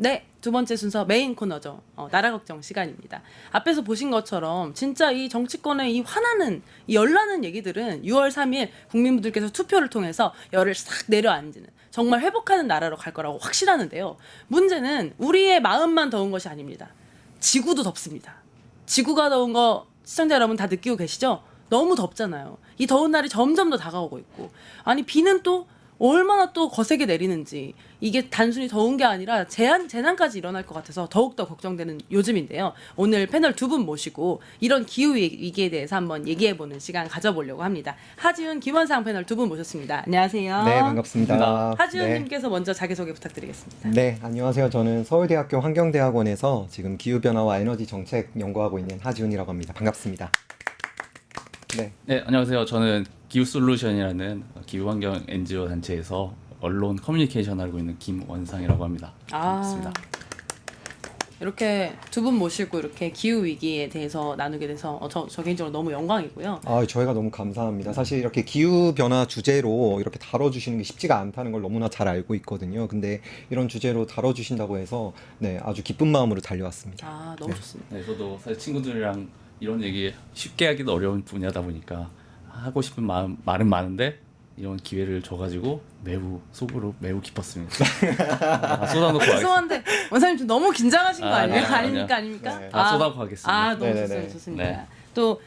네, 두 번째 순서 메인 코너죠. 나라 걱정 시간입니다. 앞에서 보신 것처럼 진짜 이 정치권의 이 화나는, 이 열나는 얘기들은 6월 3일 국민분들께서 투표를 통해서 열을 싹 내려앉는 정말 회복하는 나라로 갈 거라고 확신하는데요. 문제는 우리의 마음만 더운 것이 아닙니다. 지구도 덥습니다. 지구가 더운 거 시청자 여러분 다 느끼고 계시죠? 너무 덥잖아요. 이 더운 날이 점점 더 다가오고 있고, 아니 비는 또 얼마나 또 거세게 내리는지, 이게 단순히 더운 게 아니라 재난까지 일어날 것 같아서 더욱더 걱정되는 요즘인데요. 오늘 패널 두 분 모시고 이런 기후 위기에 대해서 한번 얘기해보는 시간 가져보려고 합니다. 하지훈, 김원상 패널 두 분 모셨습니다. 안녕하세요. 네, 반갑습니다. 하지훈님께서 먼저 자기소개 부탁드리겠습니다. 네, 안녕하세요. 저는 서울대학교 환경대학원에서 지금 기후변화와 에너지 정책 연구하고 있는 하지훈이라고 합니다. 반갑습니다. 네, 안녕하세요. 저는 기후솔루션이라는 기후환경 NGO 단체에서 언론 커뮤니케이션 하고 있는 김원상이라고 합니다. 반갑습니다. 이렇게 두 분 모시고 이렇게 기후 위기에 대해서 나누게 돼서 저 개인적으로 너무 영광이고요. 저희가 너무 감사합니다. 사실 이렇게 기후변화 주제로 이렇게 다뤄주시는 게 쉽지가 않다는 걸 너무나 잘 알고 있거든요. 근데 이런 주제로 다뤄주신다고 해서 네, 아주 기쁜 마음으로 달려왔습니다. 너무 좋습니다. 네, 저도 사실 친구들이랑 이런 얘기 쉽게 하기도 어려운 분야다 보니까 하고 싶은 말은 많은데 이런 기회를 줘가지고 속으로 매우 기뻤습니다. 쏟아놓고 하겠습니다. 죄송한데 원사님 좀 너무 긴장하신 거 아니에요? 아니요. 아닙니까? 네. 쏟아놓고 하겠습니다. 너무 네네네. 좋습니다. 네. 또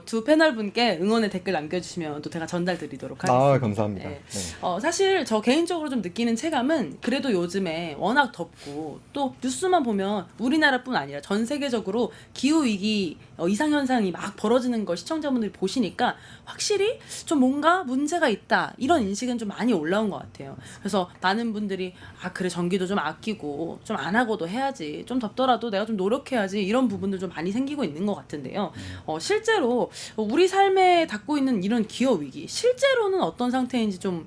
두 패널 분께 응원의 댓글 남겨주시면 또 제가 전달 드리도록 하겠습니다. 감사합니다. 네. 네. 사실 저 개인적으로 좀 느끼는 체감은, 그래도 요즘에 워낙 덥고 또 뉴스만 보면 우리나라뿐 아니라 전 세계적으로 기후 위기 이상 현상이 막 벌어지는 걸 시청자분들이 보시니까 확실히 좀 뭔가 문제가 있다, 이런 인식은 좀 많이 올라온 것 같아요. 그래서 많은 분들이 그래, 전기도 좀 아끼고 좀 안 하고도 해야지, 좀 덥더라도 내가 좀 노력해야지, 이런 부분들 좀 많이 생기고 있는 것 같은데요. 실제로 우리 삶에 닿고 있는 이런 기후 위기, 실제로는 어떤 상태인지 좀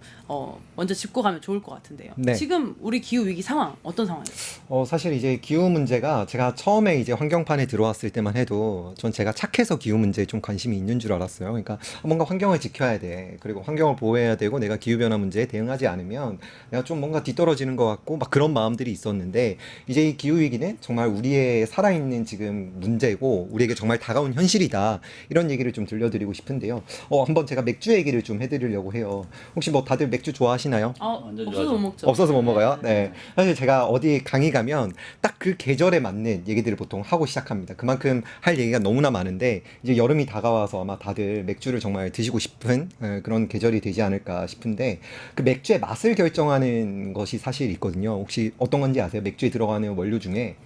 먼저 짚고 가면 좋을 것 같은데요. 네. 지금 우리 기후 위기 상황 어떤 상황이에요? 사실 이제 기후 문제가, 제가 처음에 이제 환경판에 들어왔을 때만 해도 전 제가 착해서 기후 문제에 좀 관심이 있는 줄 알았어요. 그러니까 뭔가 환경을 지켜야 돼, 그리고 환경을 보호해야 되고, 내가 기후변화 문제에 대응하지 않으면 내가 좀 뭔가 뒤떨어지는 것 같고 막 그런 마음들이 있었는데, 이제 이 기후 위기는 정말 우리의 살아있는 지금 문제고 우리에게 정말 다가온 현실이다, 이런 얘기를 좀 들려드리고 싶은데요. 한번 제가 맥주 얘기를 좀 해드리려고 해요. 혹시 뭐 다들 맥주 좋아하시나요? 완전 없어서 좋아하죠. 못 먹죠. 없어서 못 먹어요? 네. 사실 제가 어디 강의 가면 딱 그 계절에 맞는 얘기들을 보통 하고 시작합니다. 그만큼 할 얘기가 너무나 많은데, 이제 여름이 다가와서 아마 다들 맥주를 정말 드시고 싶은 그런 계절이 되지 않을까 싶은데, 그 맥주의 맛을 결정하는 것이 사실 있거든요. 혹시 어떤 건지 아세요? 맥주에 들어가는 원료 중에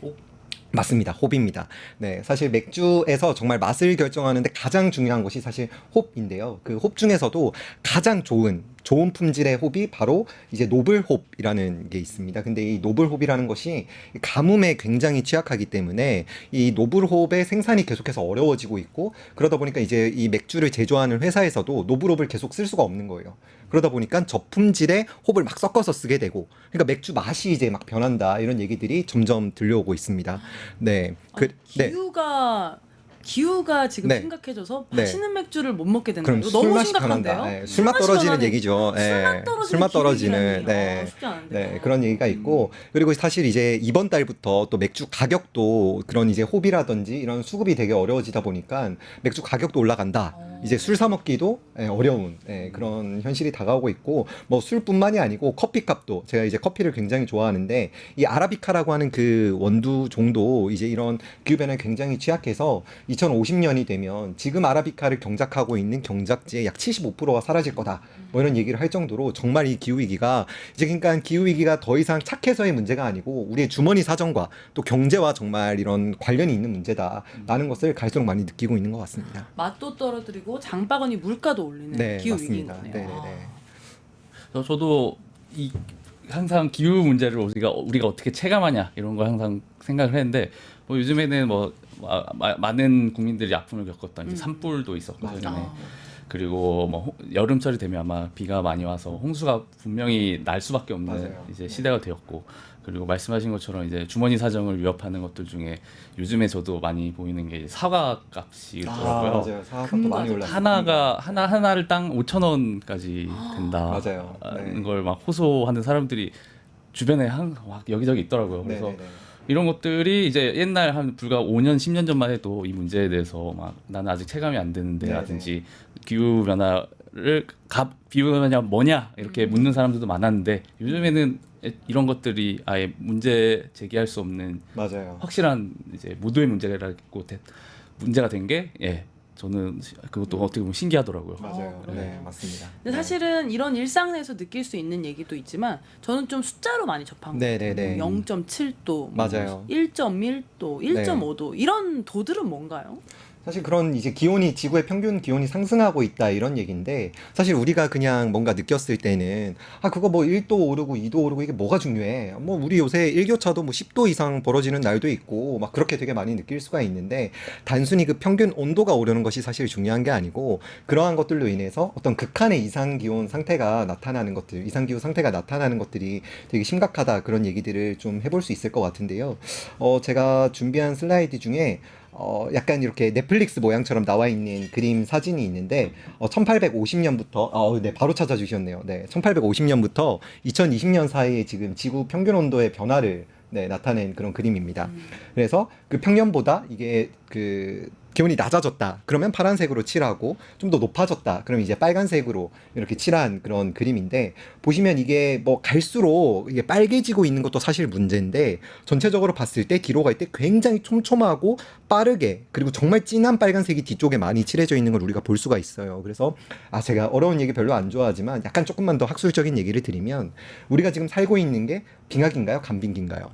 맞습니다. 홉입니다. 네, 사실 맥주에서 정말 맛을 결정하는데 가장 중요한 것이 사실 홉인데요. 그 홉 중에서도 가장 좋은 품질의 홉이 바로 이제 노블 홉이라는 게 있습니다. 근데 이 노블 홉이라는 것이 가뭄에 굉장히 취약하기 때문에 이 노블 홉의 생산이 계속해서 어려워지고 있고, 그러다 보니까 이제 이 맥주를 제조하는 회사에서도 노블 홉을 계속 쓸 수가 없는 거예요. 그러다 보니까 저품질의 홉을 막 섞어서 쓰게 되고, 그러니까 맥주 맛이 이제 막 변한다, 이런 얘기들이 점점 들려오고 있습니다. 네. 기후가 지금 네. 심각해져서 네. 맛있는 맥주를 못 먹게 된다. 그럼 이거 너무 술맛이 심각한데요? 변한다. 술맛 떨어지는 얘기죠. 술맛 떨어지는, 쉽지 않은데. 네, 그런 얘기가 있고, 그리고 사실 이제 이번 달부터 또 맥주 가격도 그런 이제 홉이라든지 이런 수급이 되게 어려워지다 보니까 맥주 가격도 올라간다. 이제 술 사 먹기도 어려운 그런 현실이 다가오고 있고, 뭐 술뿐만이 아니고 커피값도, 제가 이제 커피를 굉장히 좋아하는데, 이 아라비카라고 하는 그 원두 종도 이제 이런 기후변화에 굉장히 취약해서 2050년이 되면 지금 아라비카를 경작하고 있는 경작지의 약 75%가 사라질 거다, 뭐 이런 얘기를 할 정도로 정말 이 기후위기가, 이제 그러니까 기후위기가 더 이상 착해서의 문제가 아니고 우리의 주머니 사정과 또 경제와 정말 이런 관련이 있는 문제다라는 것을 갈수록 많이 느끼고 있는 것 같습니다. 맛도 떨어뜨리고 장바구니 물가도 올리는 기후위기인 맞습니다. 거네요. 네네네. 저도 항상 기후 문제를 우리가 어떻게 체감하냐, 이런 걸 항상 생각을 했는데, 뭐 요즘에는 많은 국민들이 아픔을 겪었던 이제 산불도 있었고, 최근에. 그리고 뭐 여름철이 되면 아마 비가 많이 와서 홍수가 분명히 날 수밖에 없는 맞아요. 이제 시대가 되었고, 그리고 말씀하신 것처럼 이제 주머니 사정을 위협하는 것들 중에 요즘에 저도 많이 보이는 게 사과 값이더라고요. 맞아요. 사과값도 많이 올랐어요. 하나를 땅 5,000원까지 된다. 맞아요. 네. 걸 막 호소하는 사람들이 주변에 막 여기저기 있더라고요. 그래서 네네네. 이런 것들이 이제 옛날 한 불과 5년, 10년 전만 해도 이 문제에 대해서 막 나는 아직 체감이 안 되는데라든지 기후 변화를 기후 변화 뭐냐 이렇게 묻는 사람들도 많았는데 요즘에는 이런 것들이 아예 문제 제기할 수 없는 맞아요. 확실한 이제 모두의 문제라고 문제가 된 게 저는 그것도 어떻게 보면 신기하더라고요. 맞아요. 그래요. 네, 맞습니다. 근데 사실은 이런 일상에서 느낄 수 있는 얘기도 있지만 저는 좀 숫자로 많이 접한 것 같아요. 네네네. 0.7도, 맞아요. 1.1도, 1.5도 이런 도들은 뭔가요? 사실 그런 이제 기온이 지구의 평균 기온이 상승하고 있다 이런 얘기인데 사실 우리가 그냥 뭔가 느꼈을 때는 그거 뭐 1도 오르고 2도 오르고 이게 뭐가 중요해? 뭐 우리 요새 일교차도 뭐 10도 이상 벌어지는 날도 있고 막 그렇게 되게 많이 느낄 수가 있는데 단순히 그 평균 온도가 오르는 것이 사실 중요한 게 아니고 그러한 것들로 인해서 어떤 극한의 이상 기온 상태가 나타나는 것들, 이상 기후 상태가 나타나는 것들이 되게 심각하다 그런 얘기들을 좀 해볼 수 있을 것 같은데요. 제가 준비한 슬라이드 중에 약간 이렇게 넷플릭스 모양처럼 나와 있는 그림 사진이 있는데 1850년부터 네, 바로 찾아주셨네요. 네, 1850년부터 2020년 사이에 지금 지구 평균 온도의 변화를 네, 나타낸 그런 그림입니다. 그래서 그 평년보다 이게 그 기온이 낮아졌다. 그러면 파란색으로 칠하고 좀 더 높아졌다. 그럼 이제 빨간색으로 이렇게 칠한 그런 그림인데 보시면 이게 뭐 갈수록 이게 빨개지고 있는 것도 사실 문제인데 전체적으로 봤을 때 뒤로 갈 때 굉장히 촘촘하고 빠르게 그리고 정말 진한 빨간색이 뒤쪽에 많이 칠해져 있는 걸 우리가 볼 수가 있어요. 그래서 제가 어려운 얘기 별로 안 좋아하지만 약간 조금만 더 학술적인 얘기를 드리면 우리가 지금 살고 있는 게 빙하기인가요? 간빙기인가요?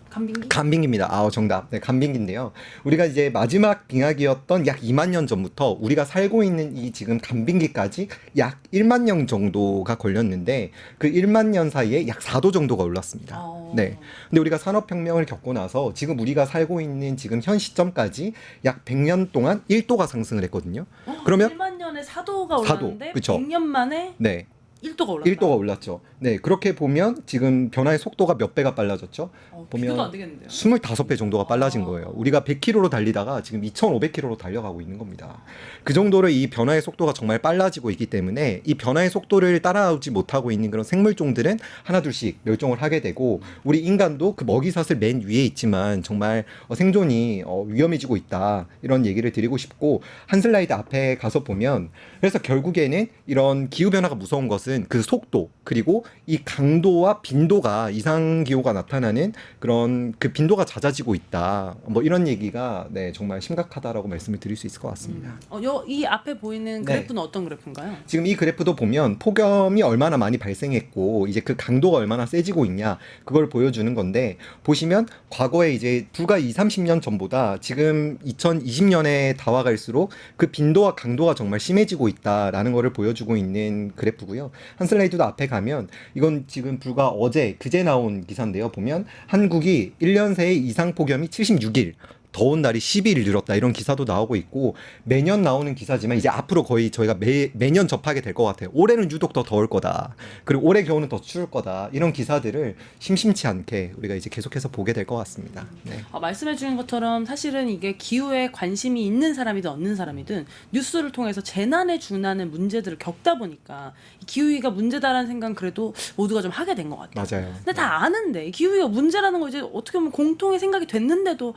간빙기? 간빙기입니다. 정답. 네, 간빙기인데요. 우리가 이제 마지막 빙하기였던 약 2만 년 전부터 우리가 살고 있는 이 지금 간빙기까지 약 1만 년 정도가 걸렸는데 그 1만 년 사이에 약 4도 정도가 올랐습니다. 네. 근데 우리가 산업혁명을 겪고 나서 지금 우리가 살고 있는 지금 현 시점까지 약 100년 동안 1도가 상승을 했거든요. 그러면 1만 년에 4도가 올랐는데 4도, 그쵸. 100년 만에 네. 1도가 올랐다. 1도가 올랐죠. 네, 그렇게 보면 지금 변화의 속도가 몇 배가 빨라졌죠? 비교도 안 되겠는데요. 25배 정도가 빨라진 거예요. 우리가 100km로 달리다가 지금 2,500km로 달려가고 있는 겁니다. 그 정도로 이 변화의 속도가 정말 빨라지고 있기 때문에 이 변화의 속도를 따라오지 못하고 있는 그런 생물종들은 하나둘씩 멸종을 하게 되고 우리 인간도 그 먹이사슬 맨 위에 있지만 정말 생존이 위험해지고 있다. 이런 얘기를 드리고 싶고 한 슬라이드 앞에 가서 보면 그래서 결국에는 이런 기후변화가 무서운 것은 그 속도 그리고 이 강도와 빈도가 이상기후가 나타나는 그런 그 빈도가 잦아지고 있다. 뭐 이런 얘기가 네, 정말 심각하다라고 말씀을 드릴 수 있을 것 같습니다. 이 앞에 보이는 네. 그래프는 어떤 그래프인가요? 지금 이 그래프도 보면 폭염이 얼마나 많이 발생했고 이제 그 강도가 얼마나 세지고 있냐 그걸 보여주는 건데 보시면 과거에 이제 불과 30년 전보다 지금 2020년에 다가갈수록 그 빈도와 강도가 정말 심해지고 있다라는 거를 보여주고 있는 그래프고요. 한 슬라이드도 앞에 가면 이건 지금 불과 그제 나온 기사인데요. 보면 한국이 1년 새에 이상 폭염이 76일 더운 날이 10일 늘었다 이런 기사도 나오고 있고 매년 나오는 기사지만 이제 앞으로 거의 저희가 매년 접하게 될 것 같아요. 올해는 유독 더 더울 거다. 그리고 올해 겨울은 더 추울 거다. 이런 기사들을 심심치 않게 우리가 이제 계속해서 보게 될 것 같습니다. 네. 말씀해 주신 것처럼 사실은 이게 기후에 관심이 있는 사람이든 없는 사람이든 뉴스를 통해서 재난에 준하는 문제들을 겪다 보니까 이 기후위기가 문제다라는 생각은 그래도 모두가 좀 하게 된 것 같아요. 맞아요. 근데 다 아는데 기후위기가 문제라는 거 이제 어떻게 보면 공통의 생각이 됐는데도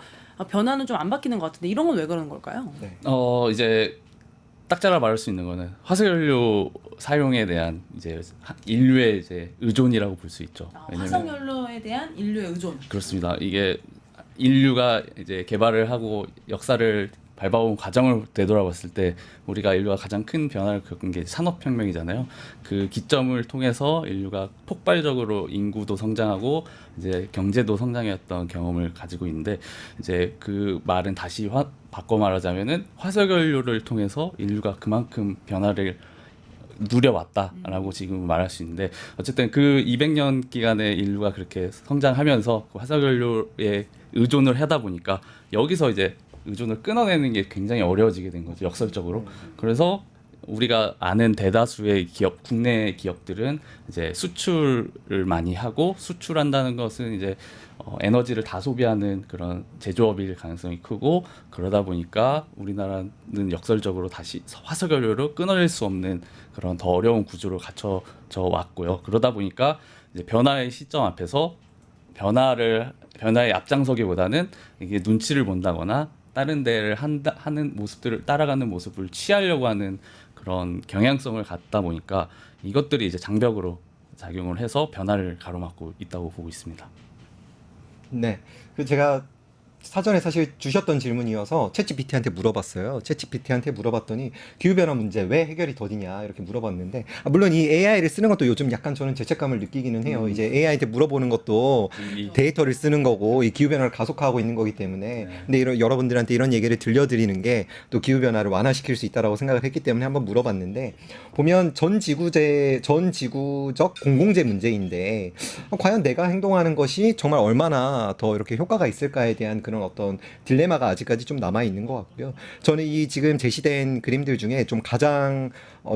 변화는 좀 안 바뀌는 것 같은데 이런 건 왜 그러는 걸까요? 네. 이제 딱 잘라 말할 수 있는 거는 화석연료 사용에 대한 이제 인류의 이제 의존이라고 볼 수 있죠. 화석연료에 대한 인류의 의존. 그렇습니다. 이게 인류가 이제 개발을 하고 역사를 밟아온 과정을 되돌아봤을 때 우리가 인류가 가장 큰 변화를 겪은 게 산업혁명이잖아요. 그 기점을 통해서 인류가 폭발적으로 인구도 성장하고 이제 경제도 성장했던 경험을 가지고 있는데 이제 그 말은 다시 바꿔 말하자면은 화석연료를 통해서 인류가 그만큼 변화를 누려왔다라고 지금 말할 수 있는데 어쨌든 그 200년 기간에 인류가 그렇게 성장하면서 그 화석연료에 의존을 하다 보니까 여기서 이제 의존을 끊어내는 게 굉장히 어려워지게 된 거죠, 역설적으로. 그래서 우리가 아는 대다수의 기업, 국내 기업들은 이제 수출을 많이 하고 수출한다는 것은 이제 에너지를 다 소비하는 그런 제조업일 가능성이 크고 그러다 보니까 우리나라는 역설적으로 다시 화석연료를 끊어낼 수 없는 그런 더 어려운 구조로 갖춰져 왔고요. 그러다 보니까 이제 변화의 시점 앞에서 변화에 앞장서기보다는 이게 눈치를 본다거나 다른 데를 하는 모습들을 따라가는 모습을 취하려고 하는 그런 경향성을 갖다 보니까 이것들이 이제 장벽으로 작용을 해서 변화를 가로막고 있다고 보고 있습니다. 네. 그 제가 사전에 사실 주셨던 질문이어서 챗GPT한테 물어봤어요. 챗GPT한테 물어봤더니 기후변화 문제 왜 해결이 더디냐 이렇게 물어봤는데 물론 이 AI를 쓰는 것도 요즘 약간 저는 죄책감을 느끼기는 해요. 이제 AI한테 물어보는 것도 데이터를 쓰는 거고 이 기후변화를 가속화하고 있는 거기 때문에 근데 여러분들한테 이런 얘기를 들려드리는 게 또 기후변화를 완화시킬 수 있다라고 생각을 했기 때문에 한번 물어봤는데 보면 전 지구적 공공재 문제인데 과연 내가 행동하는 것이 정말 얼마나 더 이렇게 효과가 있을까에 대한 그런 어떤 딜레마가 아직까지 좀 남아 있는 것 같고요. 저는 이 지금 제시된 그림들 중에 좀 가장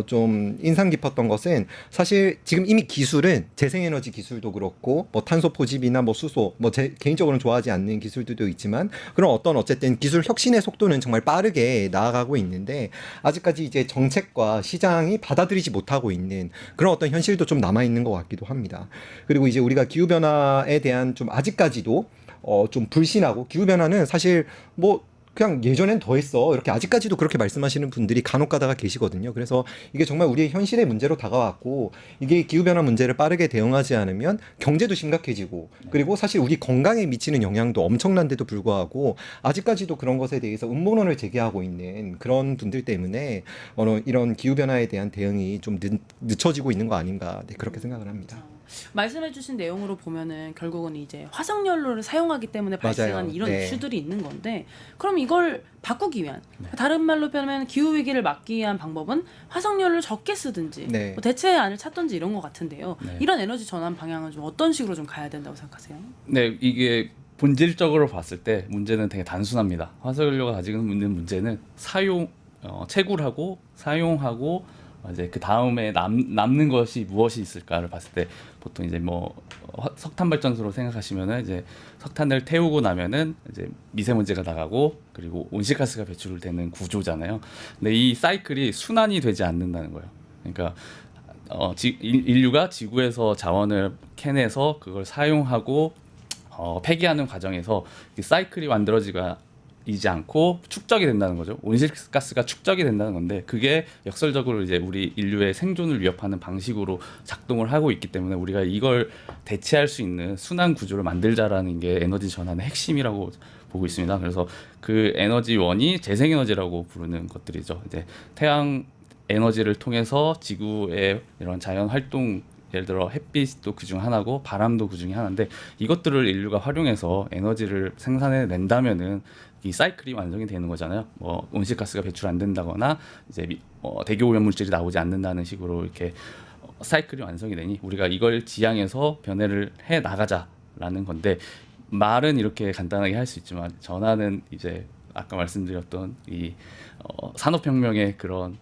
좀 인상 깊었던 것은 사실 지금 이미 기술은 재생에너지 기술도 그렇고 뭐 탄소 포집이나 뭐 수소 뭐 제 개인적으로는 좋아하지 않는 기술들도 있지만 그런 어쨌든 기술 혁신의 속도는 정말 빠르게 나아가고 있는데 아직까지 이제 정책과 시장이 받아들이지 못하고 있는 그런 어떤 현실도 좀 남아 있는 것 같기도 합니다. 그리고 이제 우리가 기후 변화에 대한 좀 아직까지도 좀 불신하고 기후변화는 사실 뭐 그냥 예전엔 더했어 이렇게 아직까지도 그렇게 말씀하시는 분들이 간혹 가다가 계시거든요. 그래서 이게 정말 우리의 현실의 문제로 다가왔고 이게 기후변화 문제를 빠르게 대응하지 않으면 경제도 심각해지고 그리고 사실 우리 건강에 미치는 영향도 엄청난데도 불구하고 아직까지도 그런 것에 대해서 음모론을 제기하고 있는 그런 분들 때문에 이런 기후변화에 대한 대응이 좀 늦춰지고 있는 거 아닌가 그렇게 생각을 합니다. 말씀해주신 내용으로 보면은 결국은 이제 화석연료를 사용하기 때문에 발생한 맞아요. 이런 네. 이슈들이 있는 건데 그럼 이걸 바꾸기 위한 다른 말로 표현하면 기후 위기를 막기 위한 방법은 화석연료를 적게 쓰든지 네. 뭐 대체의 안을 찾든지 이런 것 같은데요. 네. 이런 에너지 전환 방향은 좀 어떤 식으로 좀 가야 된다고 생각하세요? 네, 이게 본질적으로 봤을 때 문제는 되게 단순합니다. 화석연료가 가지고 있는 문제는 채굴하고 사용하고 이제 그 다음에 남는 것이 무엇이 있을까를 봤을 때 보통 이제 뭐 석탄 발전소로 생각하시면은 이제 석탄을 태우고 나면은 이제 미세먼지가 나가고 그리고 온실가스가 배출되는 구조잖아요. 근데 이 사이클이 순환이 되지 않는다는 거예요. 그러니까 인류가 지구에서 자원을 캐내서 그걸 사용하고 폐기하는 과정에서 이 사이클이 만들어지지 않고 축적이 된다는 거죠. 온실가스가 축적이 된다는 건데 그게 역설적으로 이제 우리 인류의 생존을 위협하는 방식으로 작동을 하고 있기 때문에 우리가 이걸 대체할 수 있는 순환 구조를 만들자라는 게 에너지 전환의 핵심이라고 보고 있습니다. 그래서 그 에너지원이 재생에너지라고 부르는 것들이죠. 이제 태양 에너지를 통해서 지구의 이런 자연 활동 예를 들어 햇빛도 그중 하나고 바람도 그중에 하나인데 이것들을 인류가 활용해서 에너지를 생산해 낸다면은 이 사이클이 완성이 되는 거잖아요. 뭐 온실가스가 배출 안 된다거나 이제 대기 오염 물질이 나오지 않는다는 식으로 이렇게 사이클이 완성이 되니 우리가 이걸 지향해서 변해를 해 나가자라는 건데 말은 이렇게 간단하게 할 수 있지만 전환은 이제 아까 말씀드렸던 이 산업혁명의 그런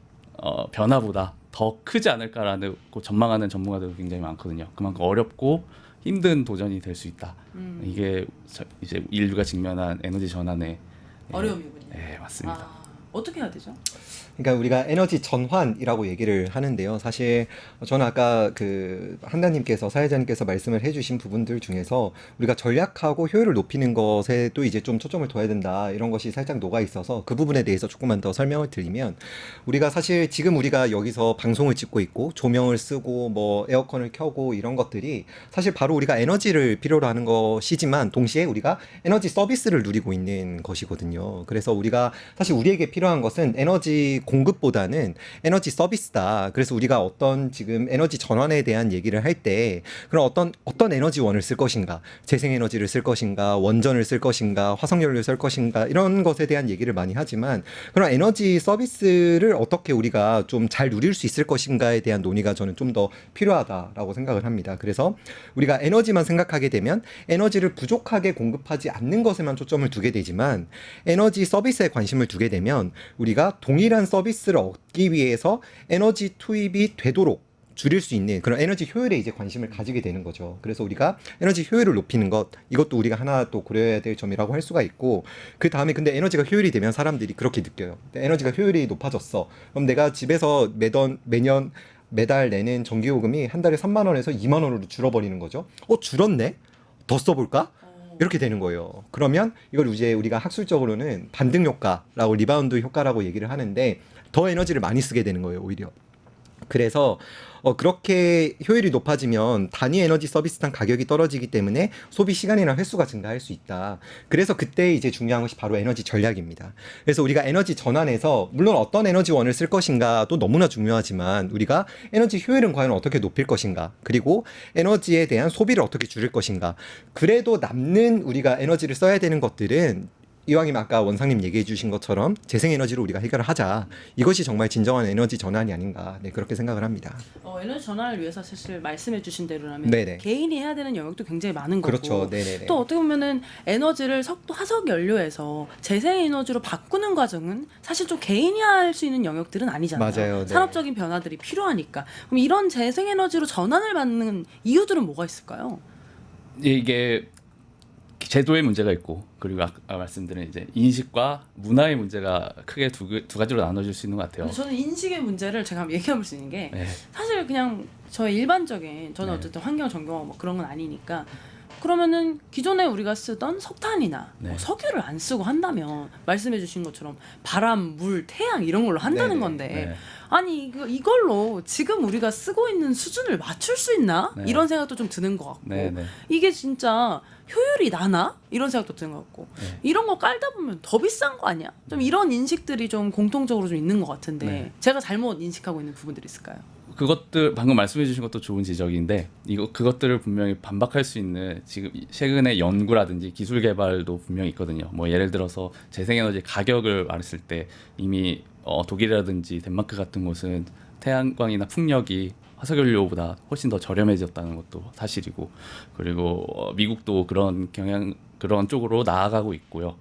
변화보다 더 크지 않을까라는 전망하는 전문가들도 굉장히 많거든요. 그만큼 어렵고 힘든 도전이 될 수 있다. 이게 이제 인류가 직면한 에너지 전환의 어려움이군요. 네, 맞습니다. 어떻게 해야 되죠? 그러니까 우리가 에너지 전환이라고 얘기를 하는데요. 사실 저는 아까 그 한나님께서 사회자님께서 말씀을 해주신 부분들 중에서 우리가 전략하고 효율을 높이는 것에 또 이제 좀 초점을 둬야 된다 이런 것이 살짝 녹아 있어서 그 부분에 대해서 조금만 더 설명을 드리면 우리가 사실 지금 우리가 여기서 방송을 찍고 있고 조명을 쓰고 뭐 에어컨을 켜고 이런 것들이 사실 바로 우리가 에너지를 필요로 하는 것이지만 동시에 우리가 에너지 서비스를 누리고 있는 것이거든요. 그래서 우리가 사실 우리에게 필요한 것은 에너지 공급보다는 에너지 서비스다. 그래서 우리가 어떤 지금 에너지 전환에 대한 얘기를 할 때 그런 어떤 에너지원을 쓸 것인가, 재생에너지를 쓸 것인가, 원전을 쓸 것인가, 화석연료를 쓸 것인가 이런 것에 대한 얘기를 많이 하지만 그런 에너지 서비스를 어떻게 우리가 좀 잘 누릴 수 있을 것인가에 대한 논의가 저는 좀 더 필요하다라고 생각을 합니다. 그래서 우리가 에너지만 생각하게 되면 에너지를 부족하게 공급하지 않는 것에만 초점을 두게 되지만 에너지 서비스에 관심을 두게 되면 우리가 동일한 서비스를 얻기 위해서 에너지 투입이 되도록 줄일 수 있는 그런 에너지 효율에 이제 관심을 가지게 되는 거죠. 그래서 우리가 에너지 효율을 높이는 것 이것도 우리가 하나 또 고려해야 될 점이라고 할 수가 있고 그 다음에 근데 에너지가 효율이 되면 사람들이 그렇게 느껴요. 에너지가 효율이 높아졌어. 그럼 내가 집에서 매년 매달 내는 전기요금이 한 달에 3만 원에서 2만 원으로 줄어버리는 거죠. 줄었네? 더 써볼까? 이렇게 되는 거예요. 그러면 이걸 이제 우리가 학술적으로는 반등 효과라고 리바운드 효과라고 얘기를 하는데 더 에너지를 많이 쓰게 되는 거예요, 오히려. 그래서 그렇게 효율이 높아지면 단위 에너지 서비스당 가격이 떨어지기 때문에 소비 시간이나 횟수가 증가할 수 있다. 그래서 그때 이제 중요한 것이 바로 에너지 전략입니다. 그래서 우리가 에너지 전환에서 물론 어떤 에너지원을 쓸 것인가도 너무나 중요하지만 우리가 에너지 효율은 과연 어떻게 높일 것인가, 그리고 에너지에 대한 소비를 어떻게 줄일 것인가. 그래도 남는 우리가 에너지를 써야 되는 것들은 이왕이면 아까 원상님 얘기해 주신 것처럼 재생에너지로 우리가 해결을 하자. 이것이 정말 진정한 에너지 전환이 아닌가, 네, 그렇게 생각을 합니다. 에너지 전환을 위해서 사실 말씀해 주신 대로라면 네네. 개인이 해야 되는 영역도 굉장히 많은 거고 그렇죠. 네네네. 또 어떻게 보면은 에너지를 화석 연료에서 재생에너지로 바꾸는 과정은 사실 좀 개인이 할 수 있는 영역들은 아니잖아요. 맞아요. 네. 산업적인 변화들이 필요하니까. 그럼 이런 재생에너지로 전환을 받는 이유들은 뭐가 있을까요? 이게 제도의 문제가 있고, 그리고 아까 말씀드린 이제 인식과 문화의 문제가 크게 두 가지로 나눠질 수 있는 것 같아요. 근데 저는 인식의 문제를 제가 한번 얘기해 볼 수 있는 게 네. 사실 그냥 저의 일반적인 저는 네. 어쨌든 환경 전공하고 뭐 그런 건 아니니까 그러면은 기존에 우리가 쓰던 석탄이나 네. 뭐 석유를 안 쓰고 한다면 말씀해 주신 것처럼 바람, 물, 태양 이런 걸로 한다는 네네. 건데 네. 아니 이걸로 지금 우리가 쓰고 있는 수준을 맞출 수 있나? 네. 이런 생각도 좀 드는 것 같고 네, 네. 이게 진짜 효율이 나나? 이런 생각도 드는 것 같고 네. 이런 거 깔다 보면 더 비싼 거 아니야? 좀 이런 인식들이 좀 공통적으로 좀 있는 것 같은데 네. 제가 잘못 인식하고 있는 부분들이 있을까요? 그것들 방금 말씀해 주신 것도 좋은 지적인데 그것들을 분명히 반박할 수 있는 지금 최근의 연구라든지 기술 개발도 분명히 있거든요. 뭐 예를 들어서 재생에너지 가격을 말했을 때 이미 독일이라든지 덴마크 같은 곳은 태양광이나 풍력이 화석연료보다 훨씬 더 저렴해졌다는 것도 사실이고, 그리고 미국도 그런 쪽으로 나아가고 있고요.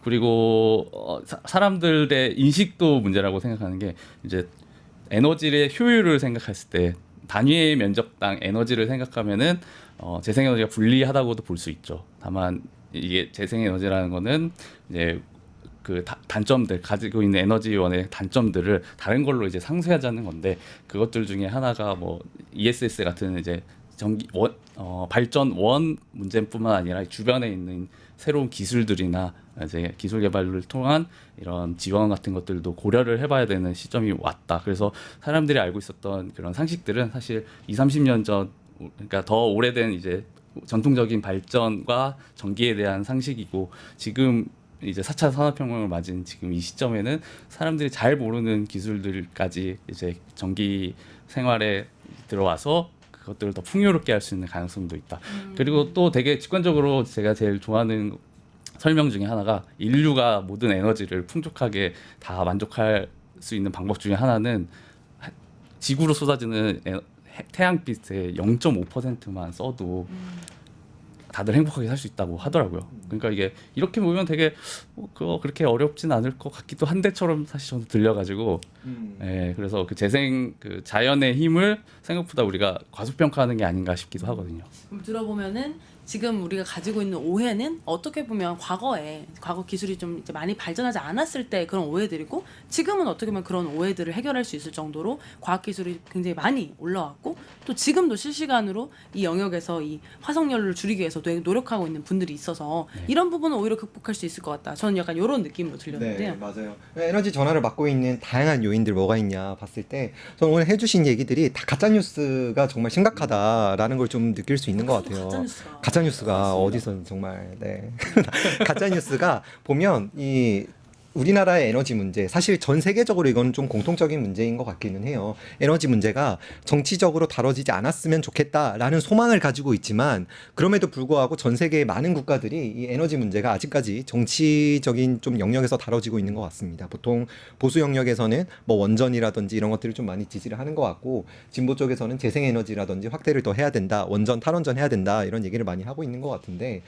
그리고 사람들의 인식도 문제라고 생각하는 게 이제 에너지의 효율을 생각했을 때 단위의 면적당 에너지를 생각하면은 재생에너지가 불리하다고도 볼 수 있죠. 다만 이게 재생에너지라는 거는 이제 그 단점들 가지고 있는 에너지원의 단점들을 다른 걸로 이제 상쇄하자는 건데, 그것들 중에 하나가 뭐 ESS 같은 이제 발전 원 문제뿐만 아니라 주변에 있는 새로운 기술들이나 이제 기술 개발을 통한 이런 지원 같은 것들도 고려를 해봐야 되는 시점이 왔다. 그래서 사람들이 알고 있었던 그런 상식들은 사실 20-30년 전, 그러니까 더 오래된 이제 전통적인 발전과 전기에 대한 상식이고, 지금 이제 4차 산업혁명을 맞은 지금 이 시점에는 사람들이 잘 모르는 기술들까지 이제 전기 생활에 들어와서 그것들을 더 풍요롭게 할 수 있는 가능성도 있다. 그리고 또 되게 직관적으로 제가 제일 좋아하는 설명 중에 하나가 인류가 모든 에너지를 풍족하게 다 만족할 수 있는 방법 중에 하나는 지구로 쏟아지는 태양빛의 0.5%만 써도 다들 행복하게 살 수 있다고 하더라고요. 그러니까 이게 이렇게 보면 되게 그거 그렇게 어렵진 않을 것 같기도 한데처럼 사실 저도 들려가지고, 그래서 그 자연의 힘을 생각보다 우리가 과소평가하는 게 아닌가 싶기도 하거든요. 그럼 들어보면은 지금 우리가 가지고 있는 오해는 어떻게 보면 과거 기술이 좀 이제 많이 발전하지 않았을 때 그런 오해들이고, 지금은 어떻게 보면 그런 오해들을 해결할 수 있을 정도로 과학 기술이 굉장히 많이 올라왔고, 또 지금도 실시간으로 이 영역에서 이 화석연료를 줄이기 위해서 되게 노력하고 있는 분들이 있어서 이런 부분은 오히려 극복할 수 있을 것 같다. 저는 약간 이런 느낌으로 들렸는데요. 네, 맞아요. 에너지 전환을 맡고 있는 다양한 요인들 뭐가 있냐 봤을 때 저는 오늘 해주신 얘기들이 다 가짜 뉴스가 정말 심각하다라는 걸 좀 느낄 수 있는 것 같아요. 가짜 뉴스가 어디서 정말 가짜 뉴스가 보면 이 우리나라의 에너지 문제, 사실 전 세계적으로 이건 좀 공통적인 문제인 것 같기는 해요. 에너지 문제가 정치적으로 다뤄지지 않았으면 좋겠다라는 소망을 가지고 있지만, 그럼에도 불구하고 전 세계의 많은 국가들이 이 에너지 문제가 아직까지 정치적인 좀 영역에서 다뤄지고 있는 것 같습니다. 보통 보수 영역에서는 뭐 원전이라든지 이런 것들을 좀 많이 지지를 하는 것 같고, 진보 쪽에서는 재생에너지라든지 확대를 더 해야 된다, 원전 탈원전 해야 된다, 이런 얘기를 많이 하고 있는 것 같은데,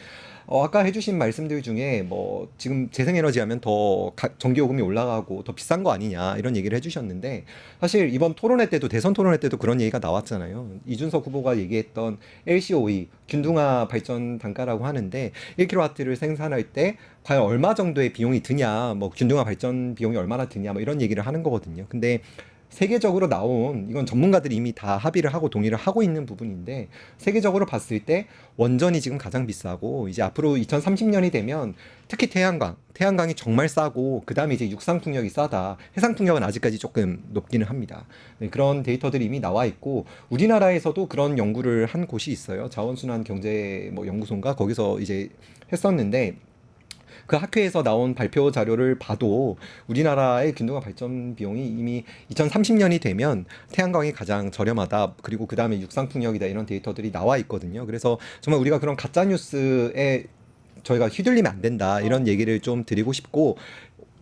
아까 해주신 말씀들 중에 뭐 지금 재생에너지 하면 더 전기요금이 올라가고 더 비싼 거 아니냐 이런 얘기를 해주셨는데, 사실 이번 토론회 때도, 대선 토론회 때도 그런 얘기가 나왔잖아요. 이준석 후보가 얘기했던 LCOE 균등화 발전 단가라고 하는데 1kW를 생산할 때 과연 얼마 정도의 비용이 드냐, 뭐 균등화 발전 비용이 얼마나 드냐, 뭐 이런 얘기를 하는 거거든요. 근데 세계적으로 나온 이건 전문가들이 이미 다 합의를 하고 동의를 하고 있는 부분인데 세계적으로 봤을 때 원전이 지금 가장 비싸고 이제 앞으로 2030년이 되면 특히 태양광이 정말 싸고 그다음에 이제 육상풍력이 싸다. 해상풍력은 아직까지 조금 높기는 합니다. 네, 그런 데이터들이 이미 나와 있고 우리나라에서도 그런 연구를 한 곳이 있어요. 자원순환 경제 뭐 연구소인가 거기서 이제 했었는데 그 학회에서 나온 발표 자료를 봐도 우리나라의 균등화 발전 비용이 이미 2030년이 되면 태양광이 가장 저렴하다. 그리고 그 다음에 육상풍력이다. 이런 데이터들이 나와 있거든요. 그래서 정말 우리가 그런 가짜 뉴스에 저희가 휘둘리면 안 된다. 이런 얘기를 좀 드리고 싶고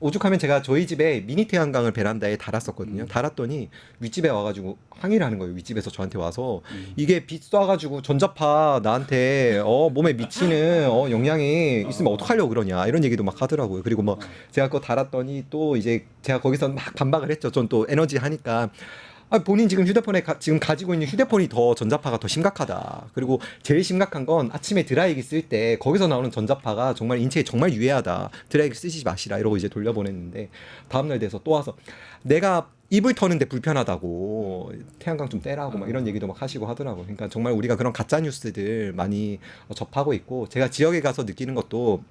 오죽하면 제가 저희 집에 미니 태양광을 베란다에 달았었거든요. 달았더니 윗집에 와가지고 항의를 하는 거예요. 윗집에서 저한테 와서 이게 빛 쏴가지고 전자파 나한테 몸에 미치는 영향이 있으면 어떡하려고 그러냐 이런 얘기도 막 하더라고요. 그리고 뭐 제가 그거 달았더니 또 이제 제가 거기서 막 반박을 했죠. 전 또 에너지 하니까. 본인 지금 휴대폰에 지금 가지고 있는 휴대폰이 더 전자파가 더 심각하다. 그리고 제일 심각한 건 아침에 드라이기 쓸 때 거기서 나오는 전자파가 정말 인체에 정말 유해하다. 드라이기 쓰지 마시라 이러고 이제 돌려보냈는데 다음날 돼서 또 와서 내가 이불 터는데 불편하다고 태양광 좀 떼라고 막 이런 얘기도 막 하시고 하더라고요. 그러니까 정말 우리가 그런 가짜 뉴스들 많이 접하고 있고 제가 지역에 가서 느끼는 것도